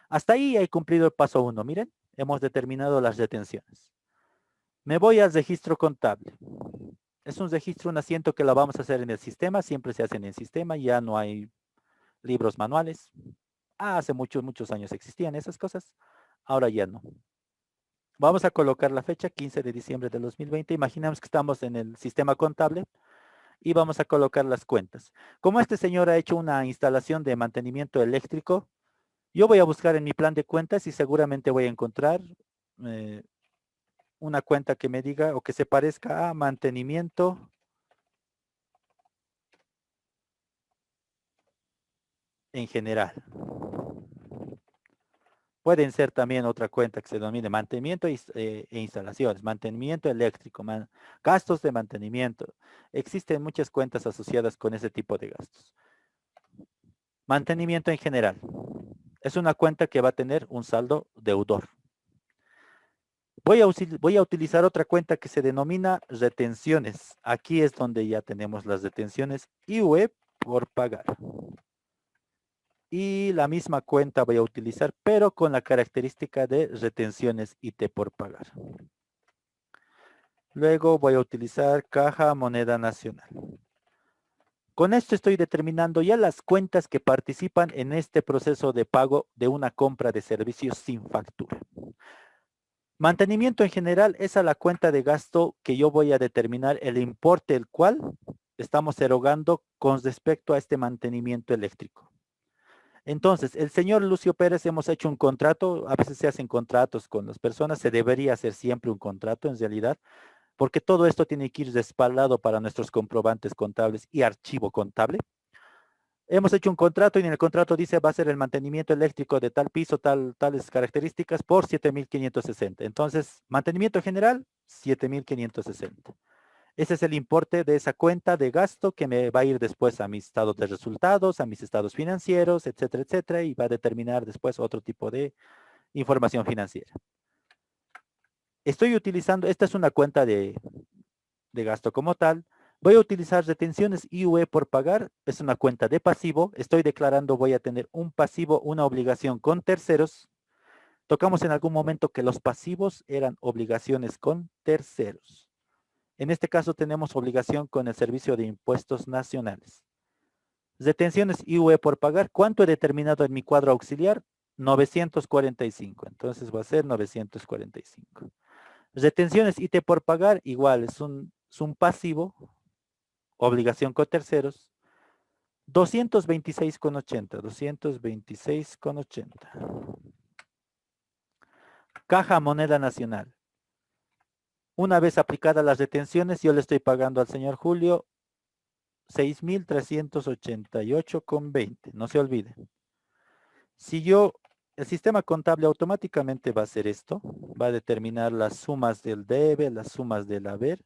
Hasta ahí he cumplido el paso 1. Miren, hemos determinado las detenciones. Me voy al registro contable. Es un registro, un asiento que lo vamos a hacer en el sistema, siempre se hace en el sistema, ya no hay libros manuales. Hace muchos años existían esas cosas, ahora ya no. Vamos a colocar la fecha, 15 de diciembre del 2020. Imaginemos que estamos en el sistema contable y vamos a colocar las cuentas. Como este señor ha hecho una instalación de mantenimiento eléctrico, yo voy a buscar en mi plan de cuentas y seguramente voy a encontrar una cuenta que me diga o que se parezca a mantenimiento en general. Pueden ser también otra cuenta que se denomine mantenimiento e instalaciones, mantenimiento eléctrico, gastos de mantenimiento. Existen muchas cuentas asociadas con ese tipo de gastos. Mantenimiento en general. Es una cuenta que va a tener un saldo deudor. Voy a utilizar otra cuenta que se denomina retenciones. Aquí es donde ya tenemos las retenciones IUE por pagar. Y la misma cuenta voy a utilizar, pero con la característica de retenciones IT por pagar. Luego voy a utilizar caja moneda nacional. Con esto estoy determinando ya las cuentas que participan en este proceso de pago de una compra de servicios sin factura. Mantenimiento en general es a la cuenta de gasto que yo voy a determinar el importe el cual estamos erogando con respecto a este mantenimiento eléctrico. Entonces, el señor Lucio Pérez hemos hecho un contrato, a veces se hacen contratos con las personas, se debería hacer siempre un contrato en realidad, porque todo esto tiene que ir respaldado para nuestros comprobantes contables y archivo contable. Hemos hecho un contrato y en el contrato dice va a ser el mantenimiento eléctrico de tal piso, tales características por 7.560. Entonces, mantenimiento general, 7.560. Ese es el importe de esa cuenta de gasto que me va a ir después a mis estados de resultados, a mis estados financieros, etcétera, etcétera, y va a determinar después otro tipo de información financiera. Estoy utilizando, esta es una cuenta de gasto como tal. Voy a utilizar retenciones IUE por pagar, es una cuenta de pasivo. Estoy declarando voy a tener un pasivo, una obligación con terceros. Tocamos en algún momento que los pasivos eran obligaciones con terceros. En este caso tenemos obligación con el Servicio de Impuestos Nacionales. Retenciones IUE por pagar. ¿Cuánto he determinado en mi cuadro auxiliar? 945. Entonces va a ser 945. Retenciones IT por pagar, igual, es un pasivo, obligación con terceros. 226,80. 226,80. Caja Moneda Nacional. Una vez aplicadas las retenciones, yo le estoy pagando al señor Julio 6,388,20. No se olvide. Si yo, el sistema contable automáticamente va a hacer esto. Va a determinar las sumas del debe, las sumas del haber,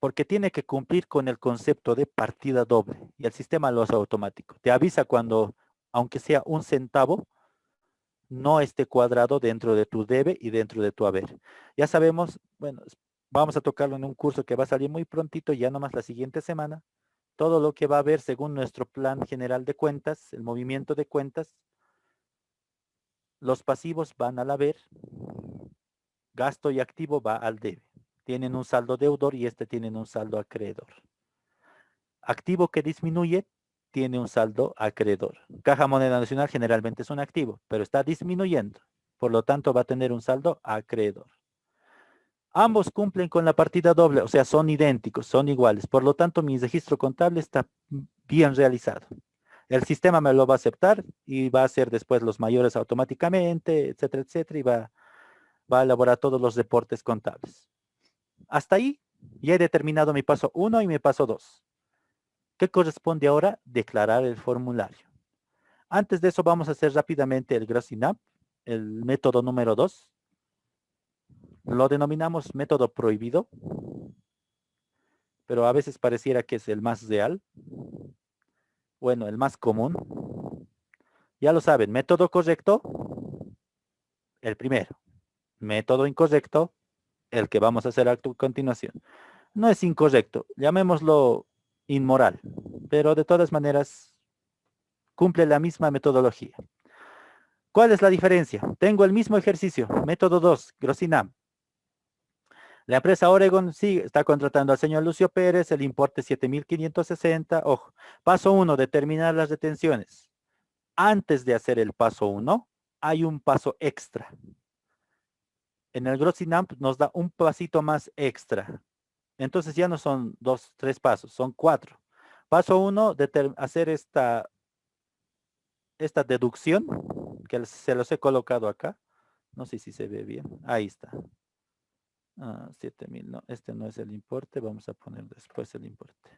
porque tiene que cumplir con el concepto de partida doble. Y el sistema lo hace automático. Te avisa cuando, aunque sea un centavo, no esté cuadrado dentro de tu debe y dentro de tu haber. Ya sabemos, bueno, vamos a tocarlo en un curso que va a salir muy prontito, ya nomás la siguiente semana, todo lo que va a haber según nuestro plan general de cuentas, el movimiento de cuentas, los pasivos van al haber, gasto y activo va al debe. Tienen un saldo deudor y este tienen un saldo acreedor. Activo que disminuye tiene un saldo acreedor. Caja Moneda Nacional generalmente es un activo, pero está disminuyendo. Por lo tanto, va a tener un saldo acreedor. Ambos cumplen con la partida doble, o sea, son idénticos, son iguales. Por lo tanto, mi registro contable está bien realizado. El sistema me lo va a aceptar y va a hacer después los mayores automáticamente, etcétera, etcétera, y va a elaborar todos los reportes contables. Hasta ahí ya he determinado mi paso 1 y mi paso 2. ¿Qué corresponde ahora? Declarar el formulario. Antes de eso vamos a hacer rápidamente el Grossing Up, el método número 2. Lo denominamos método prohibido, pero a veces pareciera que es el más real. Bueno, el más común. Ya lo saben, método correcto, el primero. Método incorrecto, el que vamos a hacer a continuación. No es incorrecto, llamémoslo inmoral, pero de todas maneras cumple la misma metodología. ¿Cuál es la diferencia? Tengo el mismo ejercicio, método 2, Grosinam. La empresa Oregon sí está contratando al señor Lucio Pérez, el importe 7,560. Ojo, paso 1, determinar las retenciones. Antes de hacer el paso 1, hay un paso extra. En el Grosinam nos da un pasito más extra. Entonces ya no son 2, 3 pasos, son 4. Paso 1, hacer esta deducción, que se los he colocado acá. No sé si se ve bien. Ahí está. 7,000, no, este no es el importe, vamos a poner después el importe.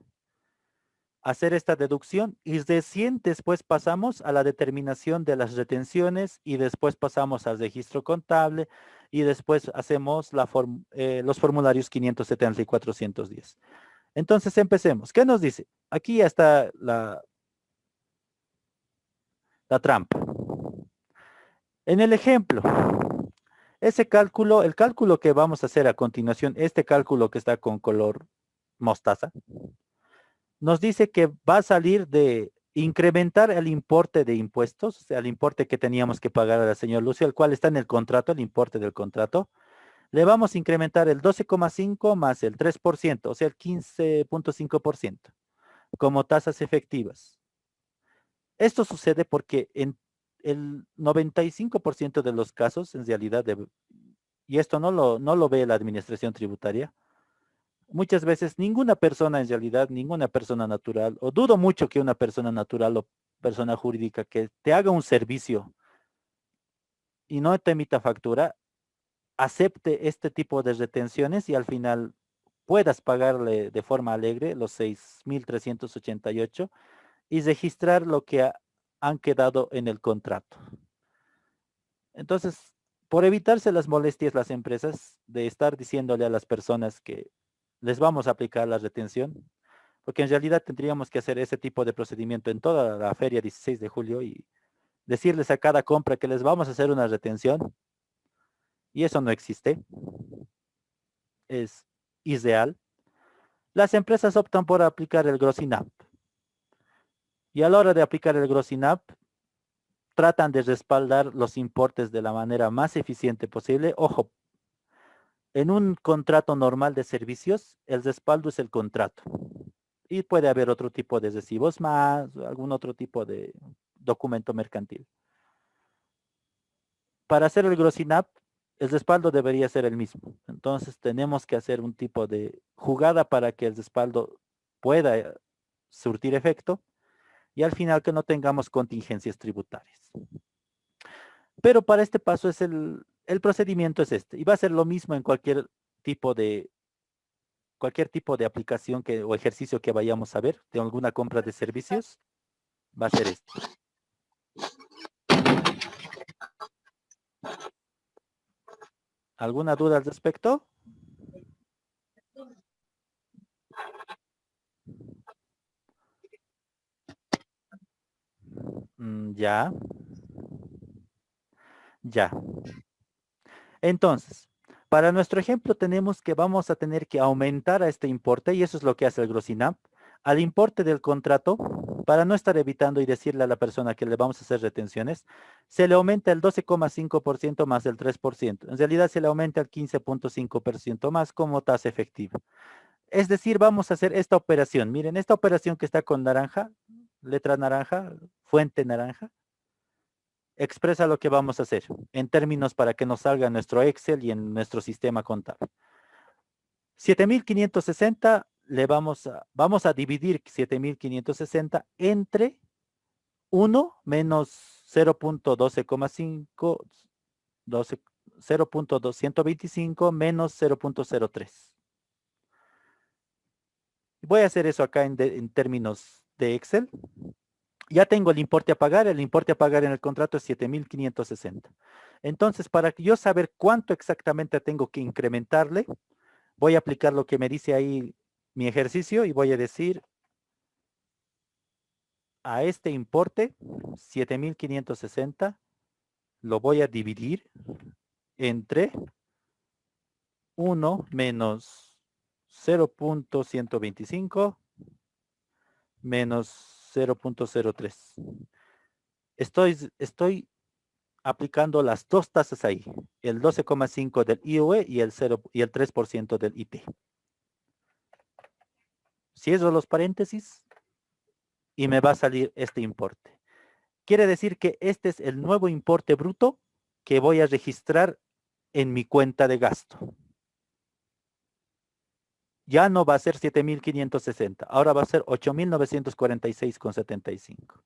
Hacer esta deducción y recién después pasamos a la determinación de las retenciones y después pasamos al registro contable y después hacemos los formularios 570 y 410. Entonces empecemos. ¿Qué nos dice? Aquí ya está la trampa. En el ejemplo, ese cálculo, el cálculo que vamos a hacer a continuación, este cálculo que está con color mostaza, nos dice que va a salir de incrementar el importe de impuestos, o sea, el importe que teníamos que pagar al señor Lucio, el cual está en el contrato, el importe del contrato. Le vamos a incrementar el 12,5 más el 3%, o sea, el 15,5% como tasas efectivas. Esto sucede porque en el 95% de los casos, en realidad, y esto no lo ve la administración tributaria, muchas veces ninguna persona en realidad, ninguna persona natural, o dudo mucho que una persona natural o persona jurídica que te haga un servicio y no te emita factura, acepte este tipo de retenciones y al final puedas pagarle de forma alegre los 6,388 y registrar lo que han quedado en el contrato. Entonces, por evitarse las molestias las empresas de estar diciéndole a las personas que les vamos a aplicar la retención, porque en realidad tendríamos que hacer ese tipo de procedimiento en toda la feria 16 de julio y decirles a cada compra que les vamos a hacer una retención, y eso no existe, es irreal. Las empresas optan por aplicar el Grossing Up. Y a la hora de aplicar el Grossing Up, tratan de respaldar los importes de la manera más eficiente posible. Ojo, en un contrato normal de servicios, el respaldo es el contrato. Y puede haber otro tipo de recibos más, algún otro tipo de documento mercantil. Para hacer el grossing up, el respaldo debería ser el mismo. Entonces tenemos que hacer un tipo de jugada para que el respaldo pueda surtir efecto y al final que no tengamos contingencias tributarias. Pero para este paso es el procedimiento es este. Y va a ser lo mismo en cualquier tipo de aplicación o ejercicio que vayamos a ver, de alguna compra de servicios, va a ser esto. ¿Alguna duda al respecto? Ya, ya. Entonces, para nuestro ejemplo tenemos que vamos a tener que aumentar a este importe, y eso es lo que hace el grossing up, al importe del contrato, para no estar evitando y decirle a la persona que le vamos a hacer retenciones, se le aumenta el 12,5% más el 3%. En realidad se le aumenta el 15,5% más como tasa efectiva. Es decir, vamos a hacer esta operación. Miren, esta operación que está con naranja, letra naranja, fuente naranja, expresa lo que vamos a hacer en términos para que nos salga en nuestro Excel y en nuestro sistema contable. 7,560 vamos a dividir 7,560 entre 1 menos 0.12,5, 0.225 menos 0.03. Voy a hacer eso acá en términos de Excel. Ya tengo el importe a pagar en el contrato es 7,560. Entonces, para yo saber cuánto exactamente tengo que incrementarle, voy a aplicar lo que me dice ahí mi ejercicio y voy a decir a este importe, 7,560, lo voy a dividir entre 1 menos 0.125 menos 0.03. Estoy aplicando las dos tasas ahí, el 12,5 del IUE y el 3% del IT. Cierro los paréntesis y me va a salir este importe. Quiere decir que este es el nuevo importe bruto que voy a registrar en mi cuenta de gasto. Ya no va a ser 7,560, ahora va a ser 8,946,75.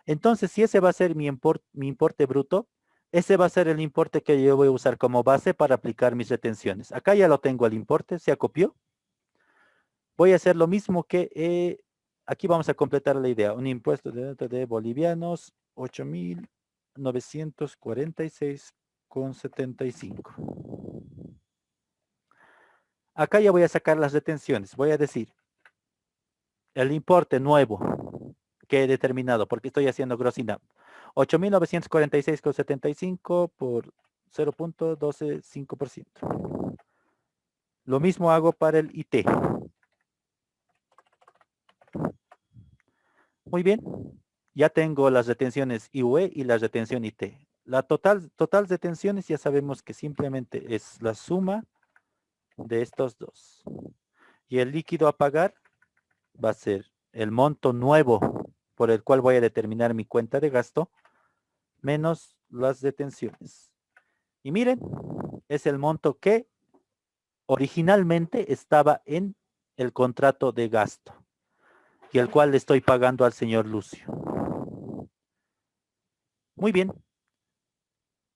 Entonces, si ese va a ser mi importe bruto, ese va a ser el importe que yo voy a usar como base para aplicar mis retenciones. Acá ya lo tengo el importe, se acopió. Voy a hacer lo mismo que aquí vamos a completar la idea. Un impuesto de bolivianos, 8,946,75. Acá ya voy a sacar las retenciones. Voy a decir el importe nuevo que he determinado, porque estoy haciendo grossing up. 8,946,75 por 0.125%. Lo mismo hago para el IT. Muy bien. Ya tengo las retenciones IUE y la retención IT. La total retenciones ya sabemos que simplemente es la suma de estos dos. Y el líquido a pagar va a ser el monto nuevo por el cual voy a determinar mi cuenta de gasto menos las detenciones. Y miren, es el monto que originalmente estaba en el contrato de gasto y el cual le estoy pagando al señor Lucio. Muy bien.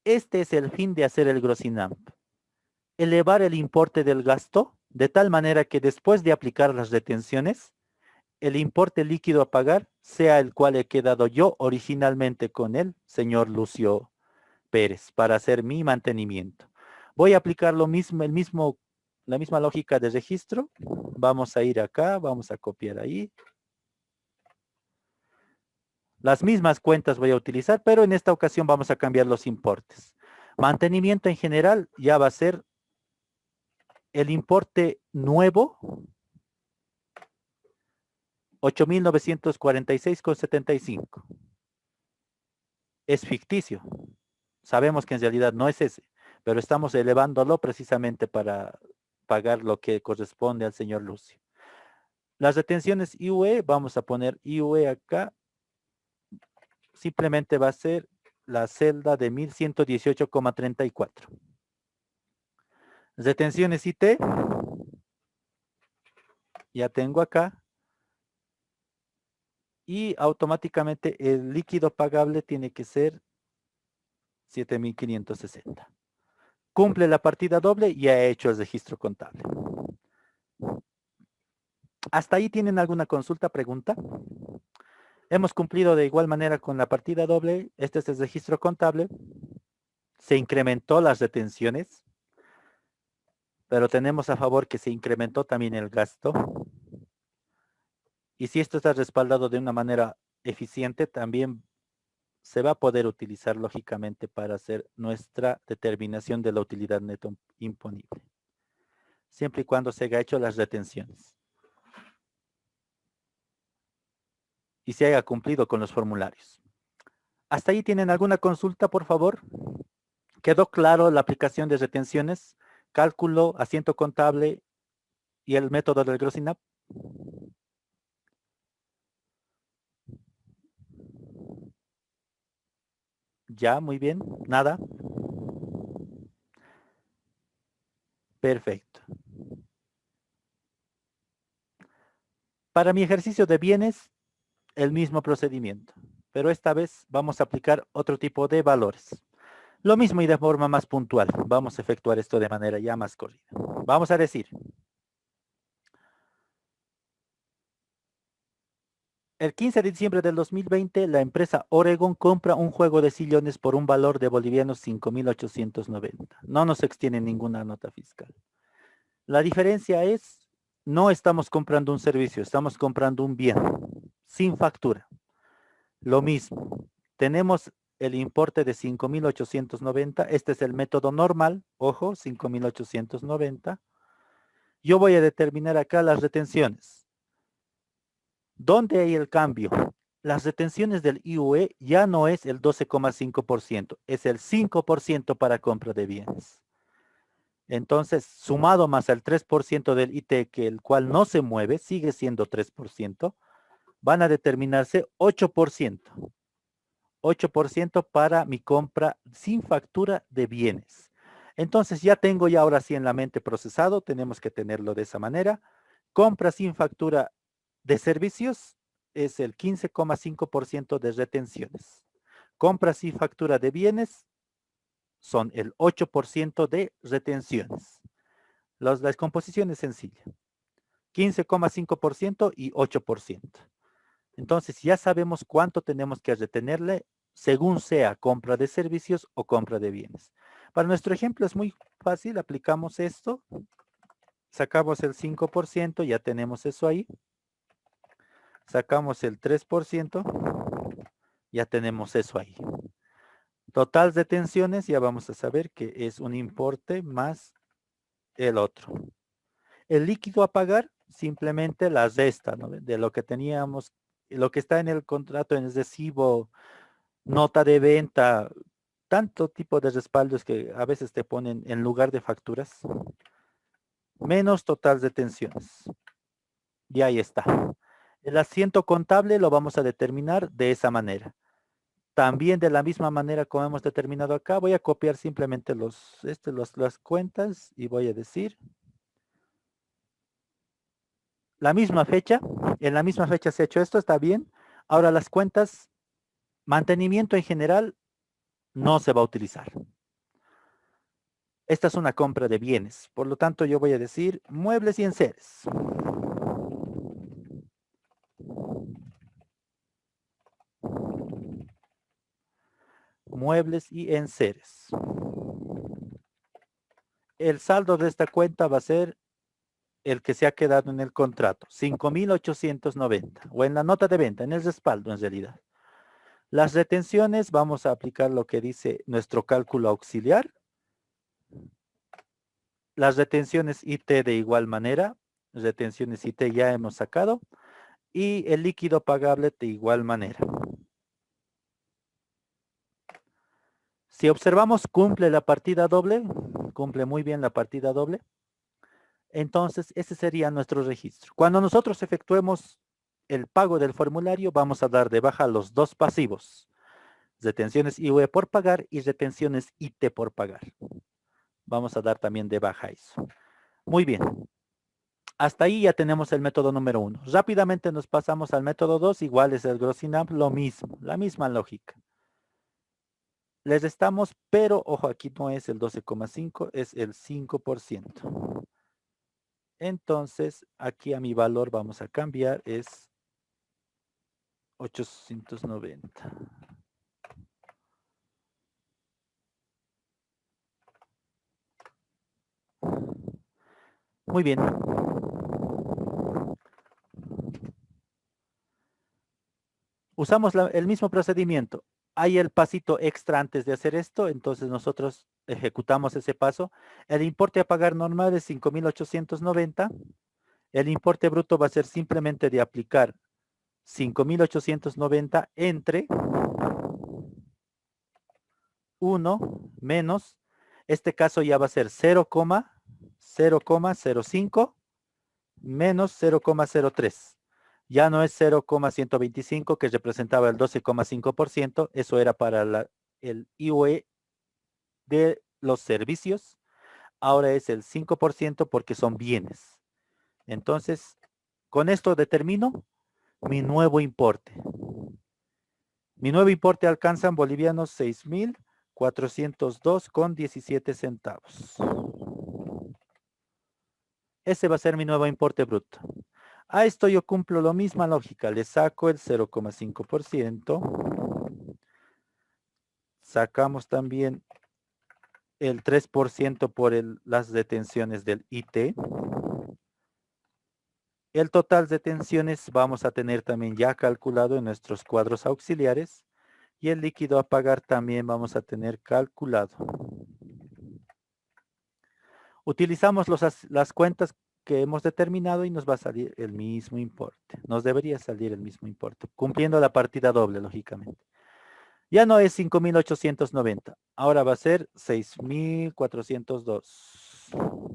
Este es el fin de hacer el grossing up. Elevar el importe del gasto de tal manera que después de aplicar las retenciones, el importe líquido a pagar sea el cual he quedado yo originalmente con el señor Lucio Pérez para hacer mi mantenimiento. Voy a aplicar la misma lógica de registro. Vamos a ir acá, vamos a copiar ahí. Las mismas cuentas voy a utilizar, pero en esta ocasión vamos a cambiar los importes. Mantenimiento en general ya va a ser el importe nuevo, 8,946,75. es ficticio. Sabemos que en realidad no es ese, pero estamos elevándolo precisamente para pagar lo que corresponde al señor Lucio. Las retenciones IUE, vamos a poner IUE acá, simplemente va a ser la celda de 1118,34. Retenciones IT, ya tengo acá, y automáticamente el líquido pagable tiene que ser 7.560. Cumple la partida doble y ha hecho el registro contable. ¿Hasta ahí tienen alguna consulta, pregunta? Hemos cumplido de igual manera con la partida doble. Este es el registro contable. Se incrementó las retenciones, pero tenemos a favor que se incrementó también el gasto. Y si esto está respaldado de una manera eficiente, también se va a poder utilizar lógicamente para hacer nuestra determinación de la utilidad neto imponible, siempre y cuando se haya hecho las retenciones y se haya cumplido con los formularios. ¿Hasta ahí tienen alguna consulta, por favor? ¿Quedó claro la aplicación de retenciones, cálculo, asiento contable y el método del grossing up? Ya, muy bien. Nada. Perfecto. Para mi ejercicio de bienes, el mismo procedimiento, pero esta vez vamos a aplicar otro tipo de valores. Lo mismo y de forma más puntual. Vamos a efectuar esto de manera ya más corrida. Vamos a decir, el 15 de diciembre del 2020, la empresa Oregon compra un juego de sillones por un valor de bolivianos 5.890. No nos extiende ninguna nota fiscal. La diferencia es, no estamos comprando un servicio, estamos comprando un bien, sin factura. Lo mismo, tenemos el importe de 5.890, este es el método normal, ojo, 5.890. Yo voy a determinar acá las retenciones. ¿Dónde hay el cambio? Las retenciones del IUE ya no es el 12,5%, es el 5% para compra de bienes. Entonces, sumado más el 3% del IT, que el cual no se mueve, sigue siendo 3%, van a determinarse 8%. 8% para mi compra sin factura de bienes. Entonces ya tengo ya ahora sí en la mente procesado, tenemos que tenerlo de esa manera. Compra sin factura de servicios es el 15,5% de retenciones. Compra sin factura de bienes son el 8% de retenciones. La descomposición es sencilla. 15,5% y 8%. Entonces ya sabemos cuánto tenemos que retenerle según sea compra de servicios o compra de bienes. Para nuestro ejemplo es muy fácil, aplicamos esto, sacamos el 5%, ya tenemos eso ahí. Sacamos el 3%, ya tenemos eso ahí. Total de tensiones, ya vamos a saber que es un importe más el otro. El líquido a pagar, simplemente la resta, ¿no? De lo que teníamos, lo que está en el contrato, en el recibo, nota de venta, tanto tipo de respaldos que a veces te ponen en lugar de facturas, menos total de tensiones. Y ahí está. El asiento contable lo vamos a determinar de esa manera. También de la misma manera como hemos determinado acá, voy a copiar simplemente las cuentas y voy a decir la misma fecha. En la misma fecha se ha hecho esto, está bien. Ahora las cuentas, mantenimiento en general, no se va a utilizar. Esta es una compra de bienes, por lo tanto yo voy a decir muebles y enseres. Muebles y enseres. El saldo de esta cuenta va a ser el que se ha quedado en el contrato, 5.890, o en la nota de venta, en el respaldo en realidad. Las retenciones, vamos a aplicar lo que dice nuestro cálculo auxiliar. Las retenciones IT de igual manera, retenciones IT ya hemos sacado, y el líquido pagable de igual manera. Si observamos, cumple la partida doble, cumple muy bien la partida doble. Entonces, ese sería nuestro registro. Cuando nosotros efectuemos el pago del formulario, vamos a dar de baja los dos pasivos. Retenciones IUE por pagar y retenciones IT por pagar. Vamos a dar también de baja eso. Muy bien. Hasta ahí ya tenemos el método número 1. Rápidamente nos pasamos al método 2, igual es el Grossinap, lo mismo, la misma lógica. Les restamos, pero ojo, aquí no es el 12,5, es el 5%. Entonces, aquí a mi valor vamos a cambiar, es 890. Muy bien. Usamos el mismo procedimiento. Hay el pasito extra antes de hacer esto, entonces nosotros ejecutamos ese paso. El importe a pagar normal es 5.890. El importe bruto va a ser simplemente de aplicar 5.890 entre 1 menos, este caso ya va a ser 0,05 menos 0,03. Ya no es 0,125 que representaba el 12,5%, eso era para el IUE de los servicios, ahora es el 5% porque son bienes. Entonces, con esto determino mi nuevo importe. Mi nuevo importe alcanza en bolivianos 6.402,17 centavos. Ese va a ser mi nuevo importe bruto. A esto yo cumplo la misma lógica. Le saco el 0,5%. Sacamos también el 3% por las detenciones del IT. El total de detenciones vamos a tener también ya calculado en nuestros cuadros auxiliares. Y el líquido a pagar también vamos a tener calculado. Utilizamos las cuentas que hemos determinado y nos va a salir el mismo importe. Nos debería salir el mismo importe, cumpliendo la partida doble, lógicamente. Ya no es 5.890, ahora va a ser 6.402.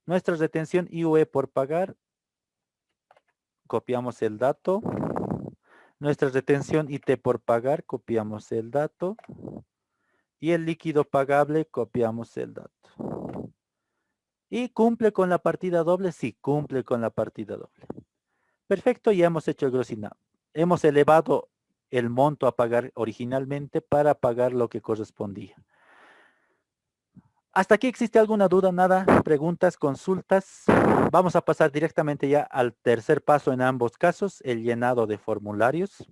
Nuestra retención IUE por pagar, copiamos el dato. Nuestra retención IT por pagar, copiamos el dato. Y el líquido pagable, copiamos el dato. ¿Y cumple con la partida doble? Sí, cumple con la partida doble. Perfecto, ya hemos hecho el grosinado. Hemos elevado el monto a pagar originalmente para pagar lo que correspondía. ¿Hasta aquí existe alguna duda? Nada, preguntas, consultas. Vamos a pasar directamente ya al tercer paso en ambos casos, el llenado de formularios,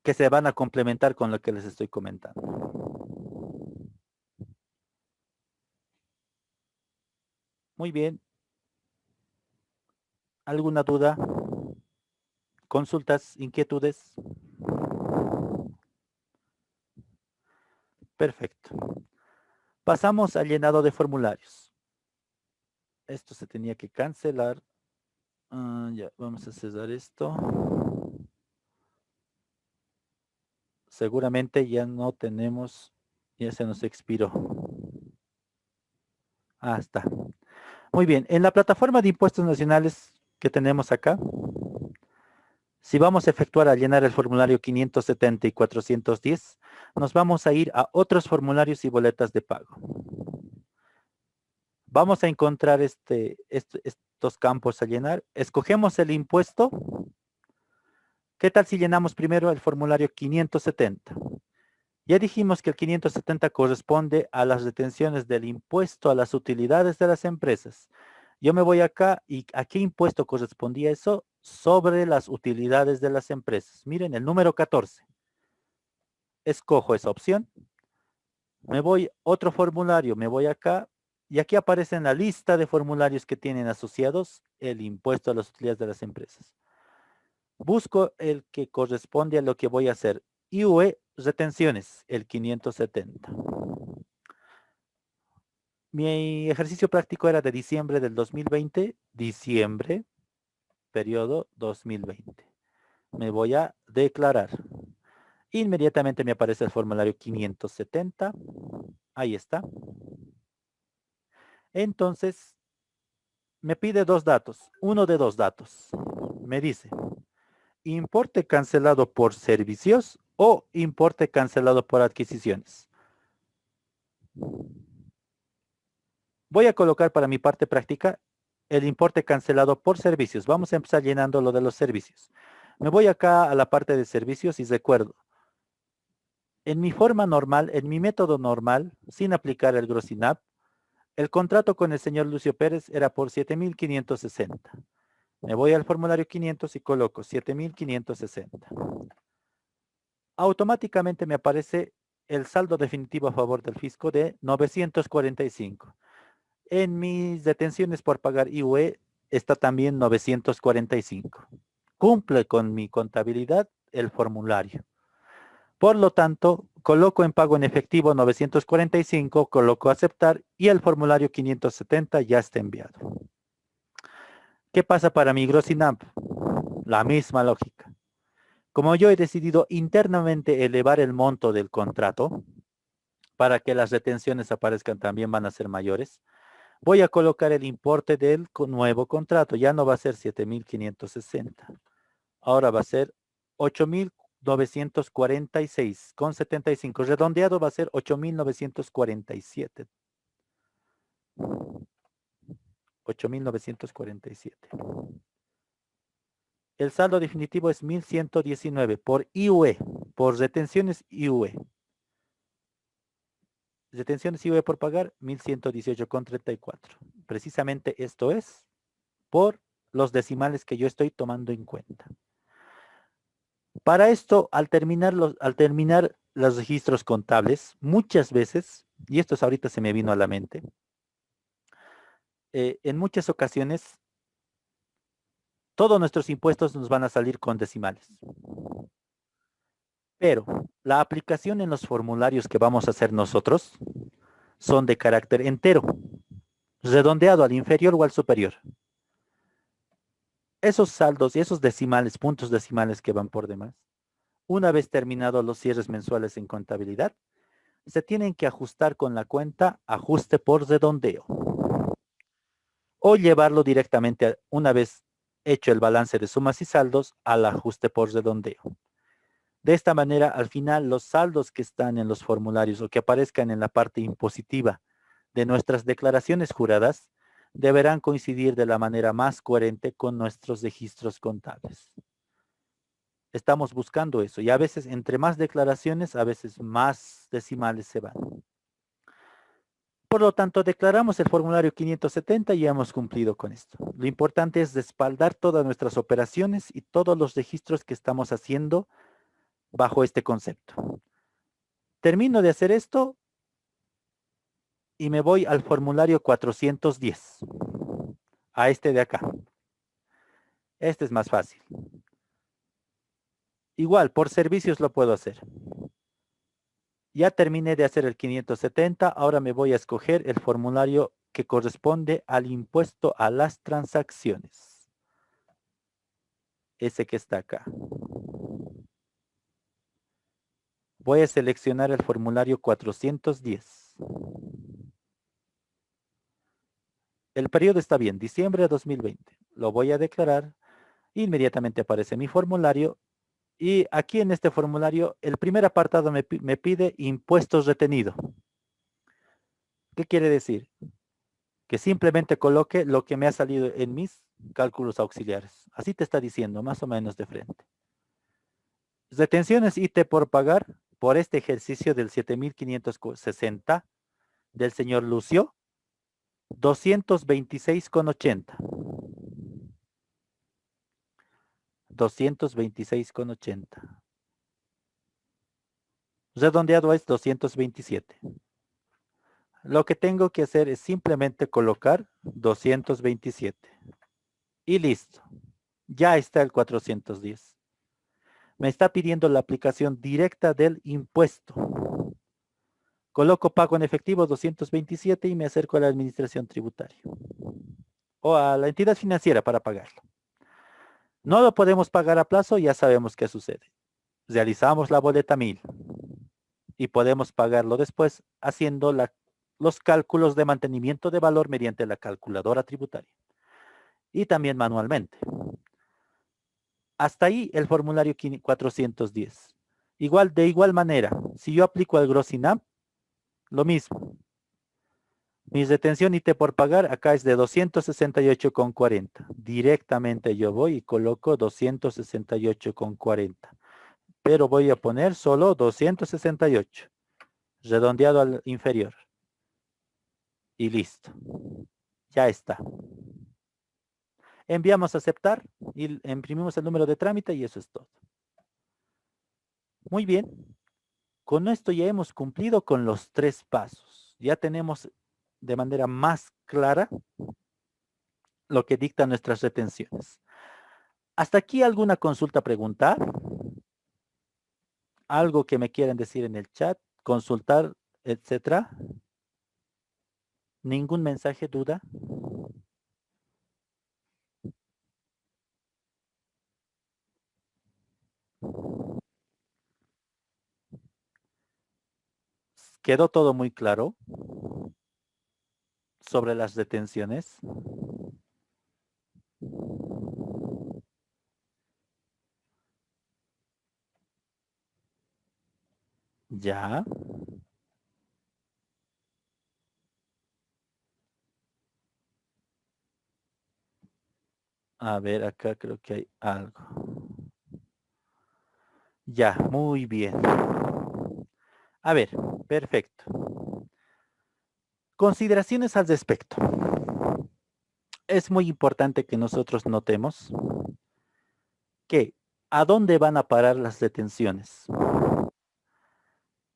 que se van a complementar con lo que les estoy comentando. Muy bien. ¿Alguna duda? ¿Consultas? ¿Inquietudes? Perfecto. Pasamos al llenado de formularios. Esto se tenía que cancelar. Ya, vamos a cerrar esto. Seguramente ya no tenemos, ya se nos expiró. Ah, está. Muy bien, en la plataforma de impuestos nacionales que tenemos acá, si vamos a efectuar a llenar el formulario 570 y 410, nos vamos a ir a otros formularios y boletas de pago. Vamos a encontrar estos campos a llenar. Escogemos el impuesto. ¿Qué tal si llenamos primero el formulario 570? Ya dijimos que el 570 corresponde a las retenciones del impuesto a las utilidades de las empresas. Yo me voy acá y ¿a qué impuesto correspondía eso? Sobre las utilidades de las empresas. Miren, el número 14. Escojo esa opción. Me voy otro formulario, me voy acá y aquí aparece en la lista de formularios que tienen asociados el impuesto a las utilidades de las empresas. Busco el que corresponde a lo que voy a hacer. IUE retenciones, el 570. Mi ejercicio práctico era de diciembre del 2020, diciembre, periodo 2020. Me voy a declarar. Inmediatamente me aparece el formulario 570. Ahí está. Entonces, me pide dos datos. Uno de dos datos. Me dice, importe cancelado por servicios o importe cancelado por adquisiciones. Voy a colocar para mi parte práctica el importe cancelado por servicios. Vamos a empezar llenando lo de los servicios. Me voy acá a la parte de servicios y recuerdo, en mi forma normal, en mi método normal, sin aplicar el Grosinap, el contrato con el señor Lucio Pérez era por 7.560. Me voy al formulario 500 y coloco 7.560. Automáticamente me aparece el saldo definitivo a favor del fisco de 945. En mis detenciones por pagar IUE está también 945. Cumple con mi contabilidad el formulario. Por lo tanto, coloco en pago en efectivo 945, coloco aceptar y el formulario 570 ya está enviado. ¿Qué pasa para mi Grosinap? La misma lógica. Como yo he decidido internamente elevar el monto del contrato para que las retenciones aparezcan también van a ser mayores, voy a colocar el importe del nuevo contrato. Ya no va a ser 7.560. Ahora va a ser 8.946,75. Redondeado va a ser 8.947. 8.947. El saldo definitivo es 1.119 por IUE, por retenciones IUE. Retenciones IUE por pagar, 1.118,34. Precisamente esto es por los decimales que yo estoy tomando en cuenta. Para esto, al terminar los registros contables, muchas veces, y esto ahorita se me vino a la mente, en muchas ocasiones, todos nuestros impuestos nos van a salir con decimales. Pero la aplicación en los formularios que vamos a hacer nosotros son de carácter entero, redondeado al inferior o al superior. Esos saldos y esos decimales, puntos decimales que van por demás, una vez terminados los cierres mensuales en contabilidad, se tienen que ajustar con la cuenta ajuste por redondeo o llevarlo directamente, una vez hecho el balance de sumas y saldos, al ajuste por redondeo. De esta manera, al final, los saldos que están en los formularios o que aparezcan en la parte impositiva de nuestras declaraciones juradas deberán coincidir de la manera más coherente con nuestros registros contables. Estamos buscando eso y a veces entre más declaraciones, a veces más decimales se van. Por lo tanto, declaramos el formulario 570 y hemos cumplido con esto. Lo importante es respaldar todas nuestras operaciones y todos los registros que estamos haciendo bajo este concepto. Termino de hacer esto y me voy al formulario 410, a este de acá. Este es más fácil. Igual, por servicios lo puedo hacer. Ya terminé de hacer el 570, ahora me voy a escoger el formulario que corresponde al impuesto a las transacciones. Ese que está acá. Voy a seleccionar el formulario 410. El periodo está bien, diciembre de 2020. Lo voy a declarar. Inmediatamente aparece mi formulario. Y aquí en este formulario, el primer apartado me pide impuestos retenido. ¿Qué quiere decir? Que simplemente coloque lo que me ha salido en mis cálculos auxiliares. Así te está diciendo, más o menos de frente. Retenciones IT por pagar por este ejercicio del 7.560 del señor Lucio, 226,80. 226,80. Redondeado es 227. Lo que tengo que hacer es simplemente colocar 227. Y listo. Ya está el 410. Me está pidiendo la aplicación directa del impuesto. Coloco pago en efectivo 227 y me acerco a la administración tributaria o a la entidad financiera para pagarlo. No lo podemos pagar a plazo, ya sabemos qué sucede. realizamos la boleta 1000 y podemos pagarlo después haciendo los cálculos de mantenimiento de valor mediante la calculadora tributaria y también manualmente. Hasta ahí el formulario 410. De igual manera, si yo aplico el Gross INAP, lo mismo. Mi retención IT por pagar acá es de 268,40. Directamente yo voy y coloco 268,40. Pero voy a poner solo 268, redondeado al inferior. Y listo. Ya está. Enviamos a aceptar y imprimimos el número de trámite y eso es todo. Muy bien. Con esto ya hemos cumplido con los 3 pasos. Ya tenemos de manera más clara lo que dictan nuestras retenciones. ¿Hasta aquí alguna consulta, pregunta? ¿Algo que me quieran decir en el chat? ¿Consultar, etcétera? ¿Ningún mensaje, duda? ¿Quedó todo muy claro sobre las retenciones? Ya. A ver, acá creo que hay algo. Ya, muy bien. A ver, perfecto. Consideraciones al respecto. Es muy importante que nosotros notemos que a dónde van a parar las detenciones.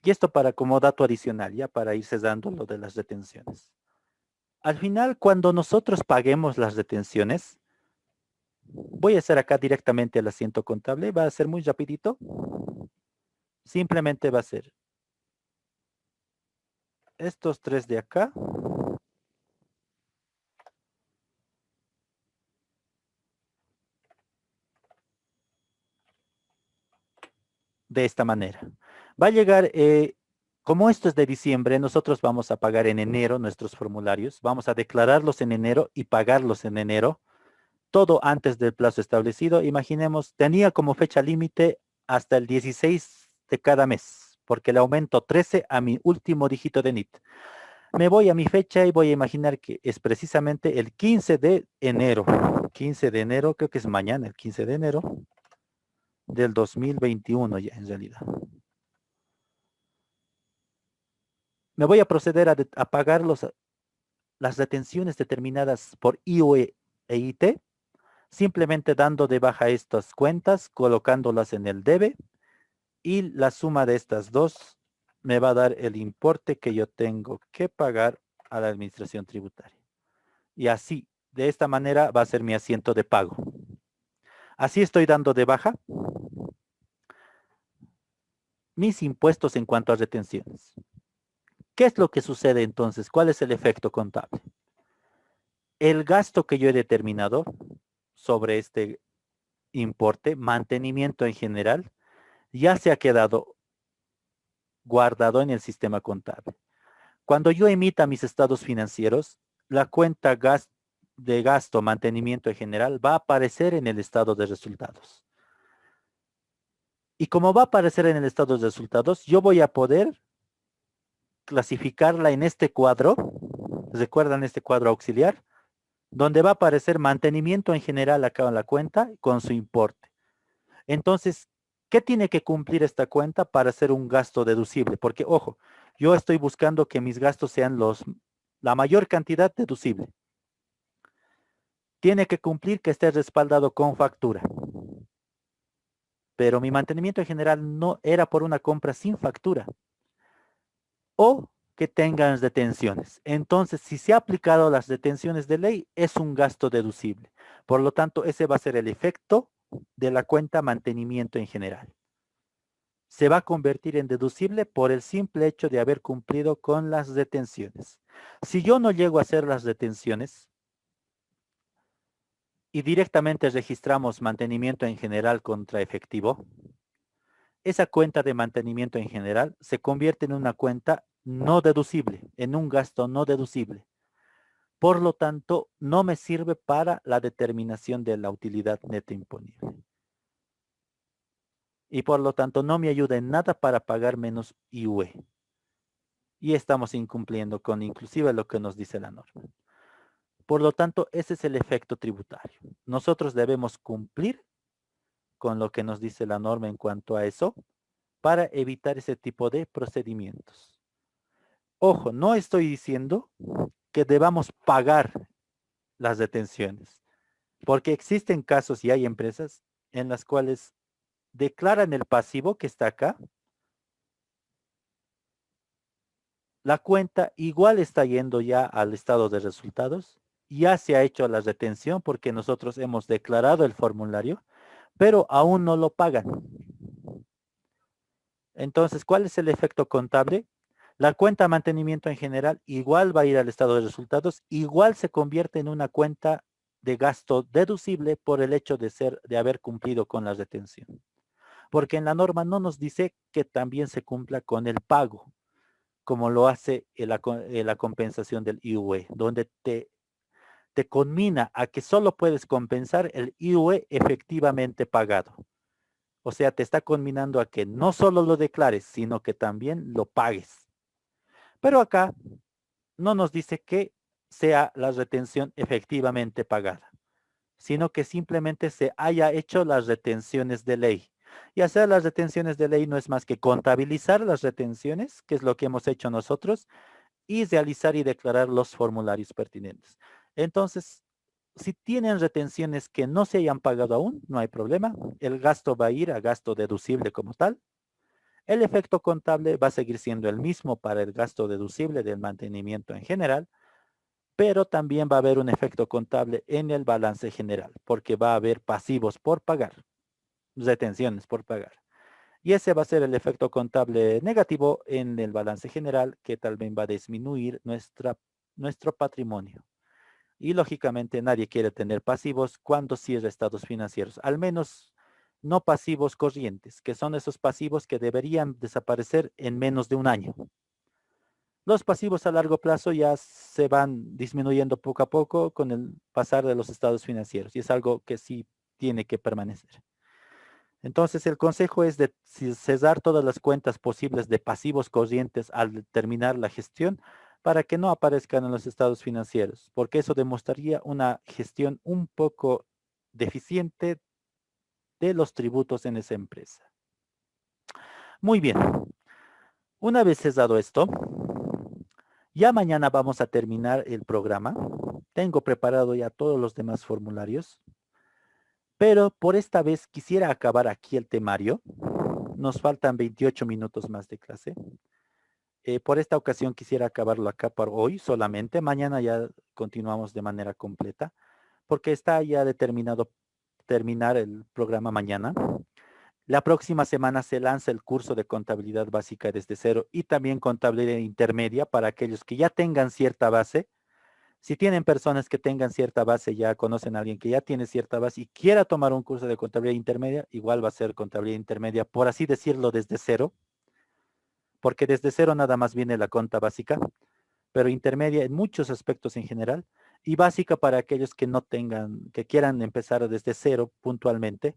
Y esto para como dato adicional, ya para ir cesando lo de las detenciones. Al final, cuando nosotros paguemos las detenciones, voy a hacer acá directamente el asiento contable, va a ser muy rapidito. Simplemente va a ser estos 3 de acá, de esta manera. Va a llegar, como esto es de diciembre, nosotros vamos a pagar en enero nuestros formularios, vamos a declararlos en enero y pagarlos en enero, todo antes del plazo establecido. Imaginemos, tenía como fecha límite hasta el 16 de cada mes, porque le aumento 13 a mi último dígito de NIT. Me voy a mi fecha y voy a imaginar que es precisamente el 15 de enero. 15 de enero, creo que es mañana, el 15 de enero del 2021 ya en realidad. Me voy a proceder a pagar las retenciones determinadas por IOE e IT, simplemente dando de baja estas cuentas, colocándolas en el debe, y la suma de estas dos me va a dar el importe que yo tengo que pagar a la administración tributaria. Y así, de esta manera va a ser mi asiento de pago. Así estoy dando de baja mis impuestos en cuanto a retenciones. ¿Qué es lo que sucede entonces? ¿Cuál es el efecto contable? El gasto que yo he determinado sobre este importe, mantenimiento en general, ya se ha quedado guardado en el sistema contable. Cuando yo emita mis estados financieros, la cuenta de gasto, mantenimiento en general, va a aparecer en el estado de resultados. Y como va a aparecer en el estado de resultados, yo voy a poder clasificarla en este cuadro. ¿Recuerdan este cuadro auxiliar? Donde va a aparecer mantenimiento en general acá en la cuenta con su importe. Entonces, ¿qué tiene que cumplir esta cuenta para ser un gasto deducible? Porque, ojo, yo estoy buscando que mis gastos sean la mayor cantidad deducible. Tiene que cumplir que esté respaldado con factura. Pero mi mantenimiento en general no era por una compra sin factura. O que tengan detenciones. Entonces, si se ha aplicado las detenciones de ley, es un gasto deducible. Por lo tanto, ese va a ser el efecto de la cuenta mantenimiento en general. Se va a convertir en deducible por el simple hecho de haber cumplido con las detenciones. Si yo no llego a hacer las detenciones y directamente registramos mantenimiento en general contra efectivo, esa cuenta de mantenimiento en general se convierte en una cuenta no deducible, en un gasto no deducible. Por lo tanto, no me sirve para la determinación de la utilidad neta imponible. Y por lo tanto, no me ayuda en nada para pagar menos IUE. Y estamos incumpliendo con inclusive lo que nos dice la norma. Por lo tanto, ese es el efecto tributario. Nosotros debemos cumplir con lo que nos dice la norma en cuanto a eso para evitar ese tipo de procedimientos. Ojo, no estoy diciendo que debamos pagar las detenciones, porque existen casos y hay empresas en las cuales declaran el pasivo que está acá, la cuenta igual está yendo ya al estado de resultados, ya se ha hecho la retención porque nosotros hemos declarado el formulario, pero aún no lo pagan. Entonces, ¿cuál es el efecto contable? La cuenta de mantenimiento en general igual va a ir al estado de resultados, igual se convierte en una cuenta de gasto deducible por el hecho de haber cumplido con la retención. Porque en la norma no nos dice que también se cumpla con el pago, como lo hace la compensación del IUE, donde te conmina a que solo puedes compensar el IUE efectivamente pagado. O sea, te está conminando a que no solo lo declares, sino que también lo pagues. Pero acá no nos dice que sea la retención efectivamente pagada, sino que simplemente se haya hecho las retenciones de ley. Y hacer las retenciones de ley no es más que contabilizar las retenciones, que es lo que hemos hecho nosotros, y realizar y declarar los formularios pertinentes. Entonces, si tienen retenciones que no se hayan pagado aún, no hay problema. El gasto va a ir a gasto deducible como tal. El efecto contable va a seguir siendo el mismo para el gasto deducible del mantenimiento en general, pero también va a haber un efecto contable en el balance general, porque va a haber pasivos por pagar, retenciones por pagar. Y ese va a ser el efecto contable negativo en el balance general, que también va a disminuir nuestro patrimonio. Y lógicamente nadie quiere tener pasivos cuando cierra estados financieros, al menos no pasivos corrientes, que son esos pasivos que deberían desaparecer en menos de un año. Los pasivos a largo plazo ya se van disminuyendo poco a poco con el pasar de los estados financieros y es algo que sí tiene que permanecer. Entonces el consejo es de cesar todas las cuentas posibles de pasivos corrientes al terminar la gestión para que no aparezcan en los estados financieros, porque eso demostraría una gestión un poco deficiente de los tributos en esa empresa. Muy bien, una vez cesado esto, ya mañana vamos a terminar el programa. Tengo preparado ya todos los demás formularios, pero por esta vez quisiera acabar aquí el temario. Nos faltan 28 minutos más de clase. Por esta ocasión quisiera acabarlo acá por hoy solamente. Mañana ya continuamos de manera completa, porque está ya determinado terminar el programa mañana. La próxima semana se lanza el curso de contabilidad básica desde cero y también contabilidad intermedia para aquellos que ya tengan cierta base. Si tienen personas que tengan cierta base, ya conocen a alguien que ya tiene cierta base y quiera tomar un curso de contabilidad intermedia, igual va a ser contabilidad intermedia, por así decirlo, desde cero, porque desde cero nada más viene la conta básica, pero intermedia en muchos aspectos en general, y básica para aquellos que no tengan, que quieran empezar desde cero puntualmente,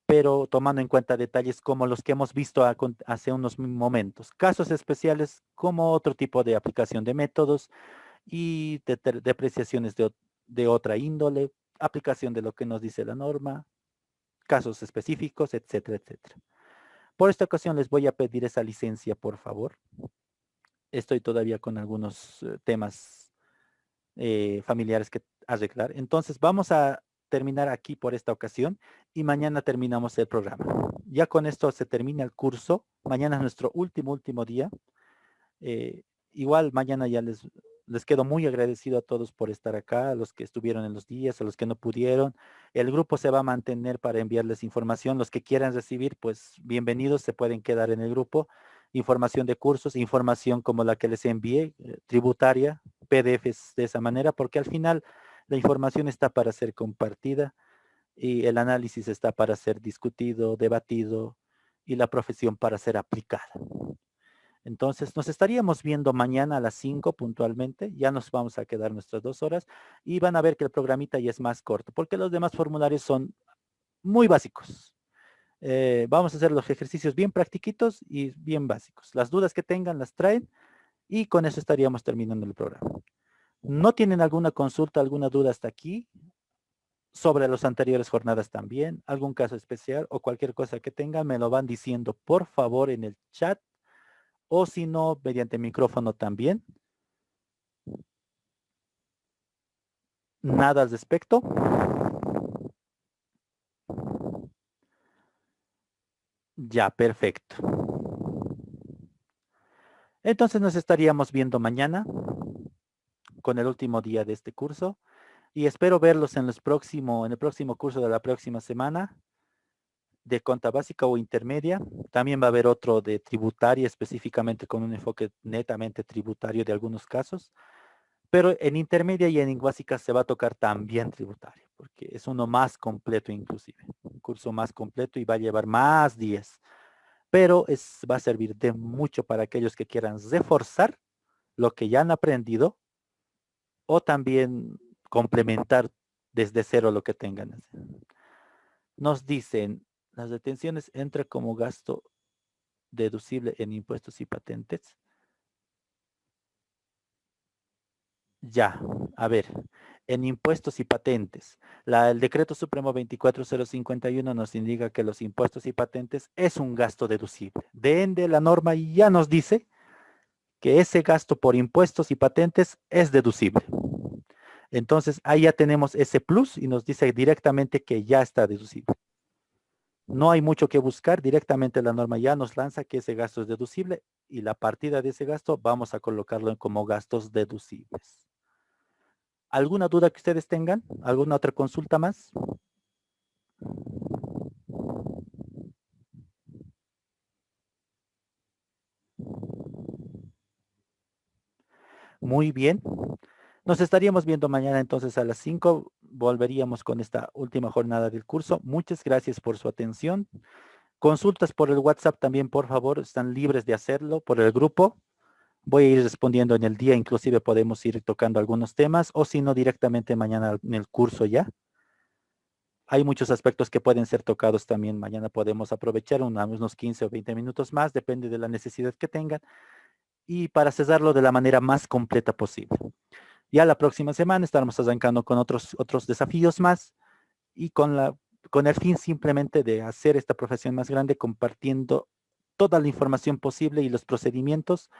pero tomando en cuenta detalles como los que hemos visto hace unos momentos, casos especiales como otro tipo de aplicación de métodos y depreciaciones de otra índole, aplicación de lo que nos dice la norma, casos específicos, etcétera, etcétera. Por esta ocasión les voy a pedir esa licencia, por favor. Estoy todavía con algunos temas familiares que arreglar. Entonces vamos a terminar aquí por esta ocasión y mañana terminamos el programa. Ya con esto se termina el curso. Mañana es nuestro último día. Eh, igual mañana ya les quedo muy agradecido a todos por estar acá, a los que estuvieron en los días, a los que no pudieron. El grupo se va a mantener para enviarles información. Los que quieran recibir, pues bienvenidos, se pueden quedar en el grupo. Información de cursos, información como la que les envié, tributaria, PDFs de esa manera, porque al final la información está para ser compartida y el análisis está para ser discutido, debatido y la profesión para ser aplicada. Entonces, nos estaríamos viendo mañana a las 5 puntualmente. Ya nos vamos a quedar nuestras 2 horas y van a ver que el programita ya es más corto, porque los demás formularios son muy básicos. Vamos a hacer los ejercicios bien practiquitos y bien básicos. Las dudas que tengan las traen y con eso estaríamos terminando el programa. ¿No tienen alguna consulta, alguna duda hasta aquí? Sobre las anteriores jornadas también, algún caso especial o cualquier cosa que tengan, me lo van diciendo por favor en el chat o si no, mediante micrófono también. Nada al respecto. Ya, perfecto. Entonces nos estaríamos viendo mañana con el último día de este curso y espero verlos en el próximo curso de la próxima semana de cuenta básica o intermedia. También va a haber otro de tributaria específicamente con un enfoque netamente tributario de algunos casos. Pero en intermedia y en básica se va a tocar también tributario, porque es uno más completo inclusive, un curso más completo y va a llevar más días. Pero va a servir de mucho para aquellos que quieran reforzar lo que ya han aprendido o también complementar desde cero lo que tengan. Nos dicen, las detenciones entran como gasto deducible en impuestos y patentes. Ya, a ver, en impuestos y patentes, el decreto supremo 24051 nos indica que los impuestos y patentes es un gasto deducible. De ende, la norma ya nos dice que ese gasto por impuestos y patentes es deducible. Entonces, ahí ya tenemos ese plus y nos dice directamente que ya está deducible. No hay mucho que buscar, directamente la norma ya nos lanza que ese gasto es deducible y la partida de ese gasto vamos a colocarlo como gastos deducibles. ¿Alguna duda que ustedes tengan? ¿Alguna otra consulta más? Muy bien. Nos estaríamos viendo mañana entonces a las 5. Volveríamos con esta última jornada del curso. Muchas gracias por su atención. Consultas por el WhatsApp también, por favor, están libres de hacerlo por el grupo. Voy a ir respondiendo en el día, inclusive podemos ir tocando algunos temas o si no directamente mañana en el curso ya. Hay muchos aspectos que pueden ser tocados también. Mañana podemos aprovechar unos 15 o 20 minutos más, depende de la necesidad que tengan. Y para cesarlo de la manera más completa posible. Ya la próxima semana estaremos arrancando con otros desafíos más y con el fin simplemente de hacer esta profesión más grande compartiendo toda la información posible y los procedimientos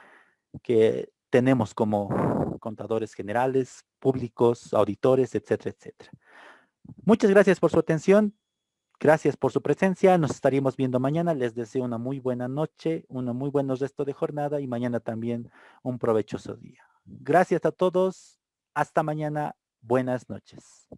que tenemos como contadores generales, públicos, auditores, etcétera, etcétera. Muchas gracias por su atención. Gracias por su presencia. Nos estaríamos viendo mañana. Les deseo una muy buena noche, un muy buen resto de jornada y mañana también un provechoso día. Gracias a todos. Hasta mañana. Buenas noches.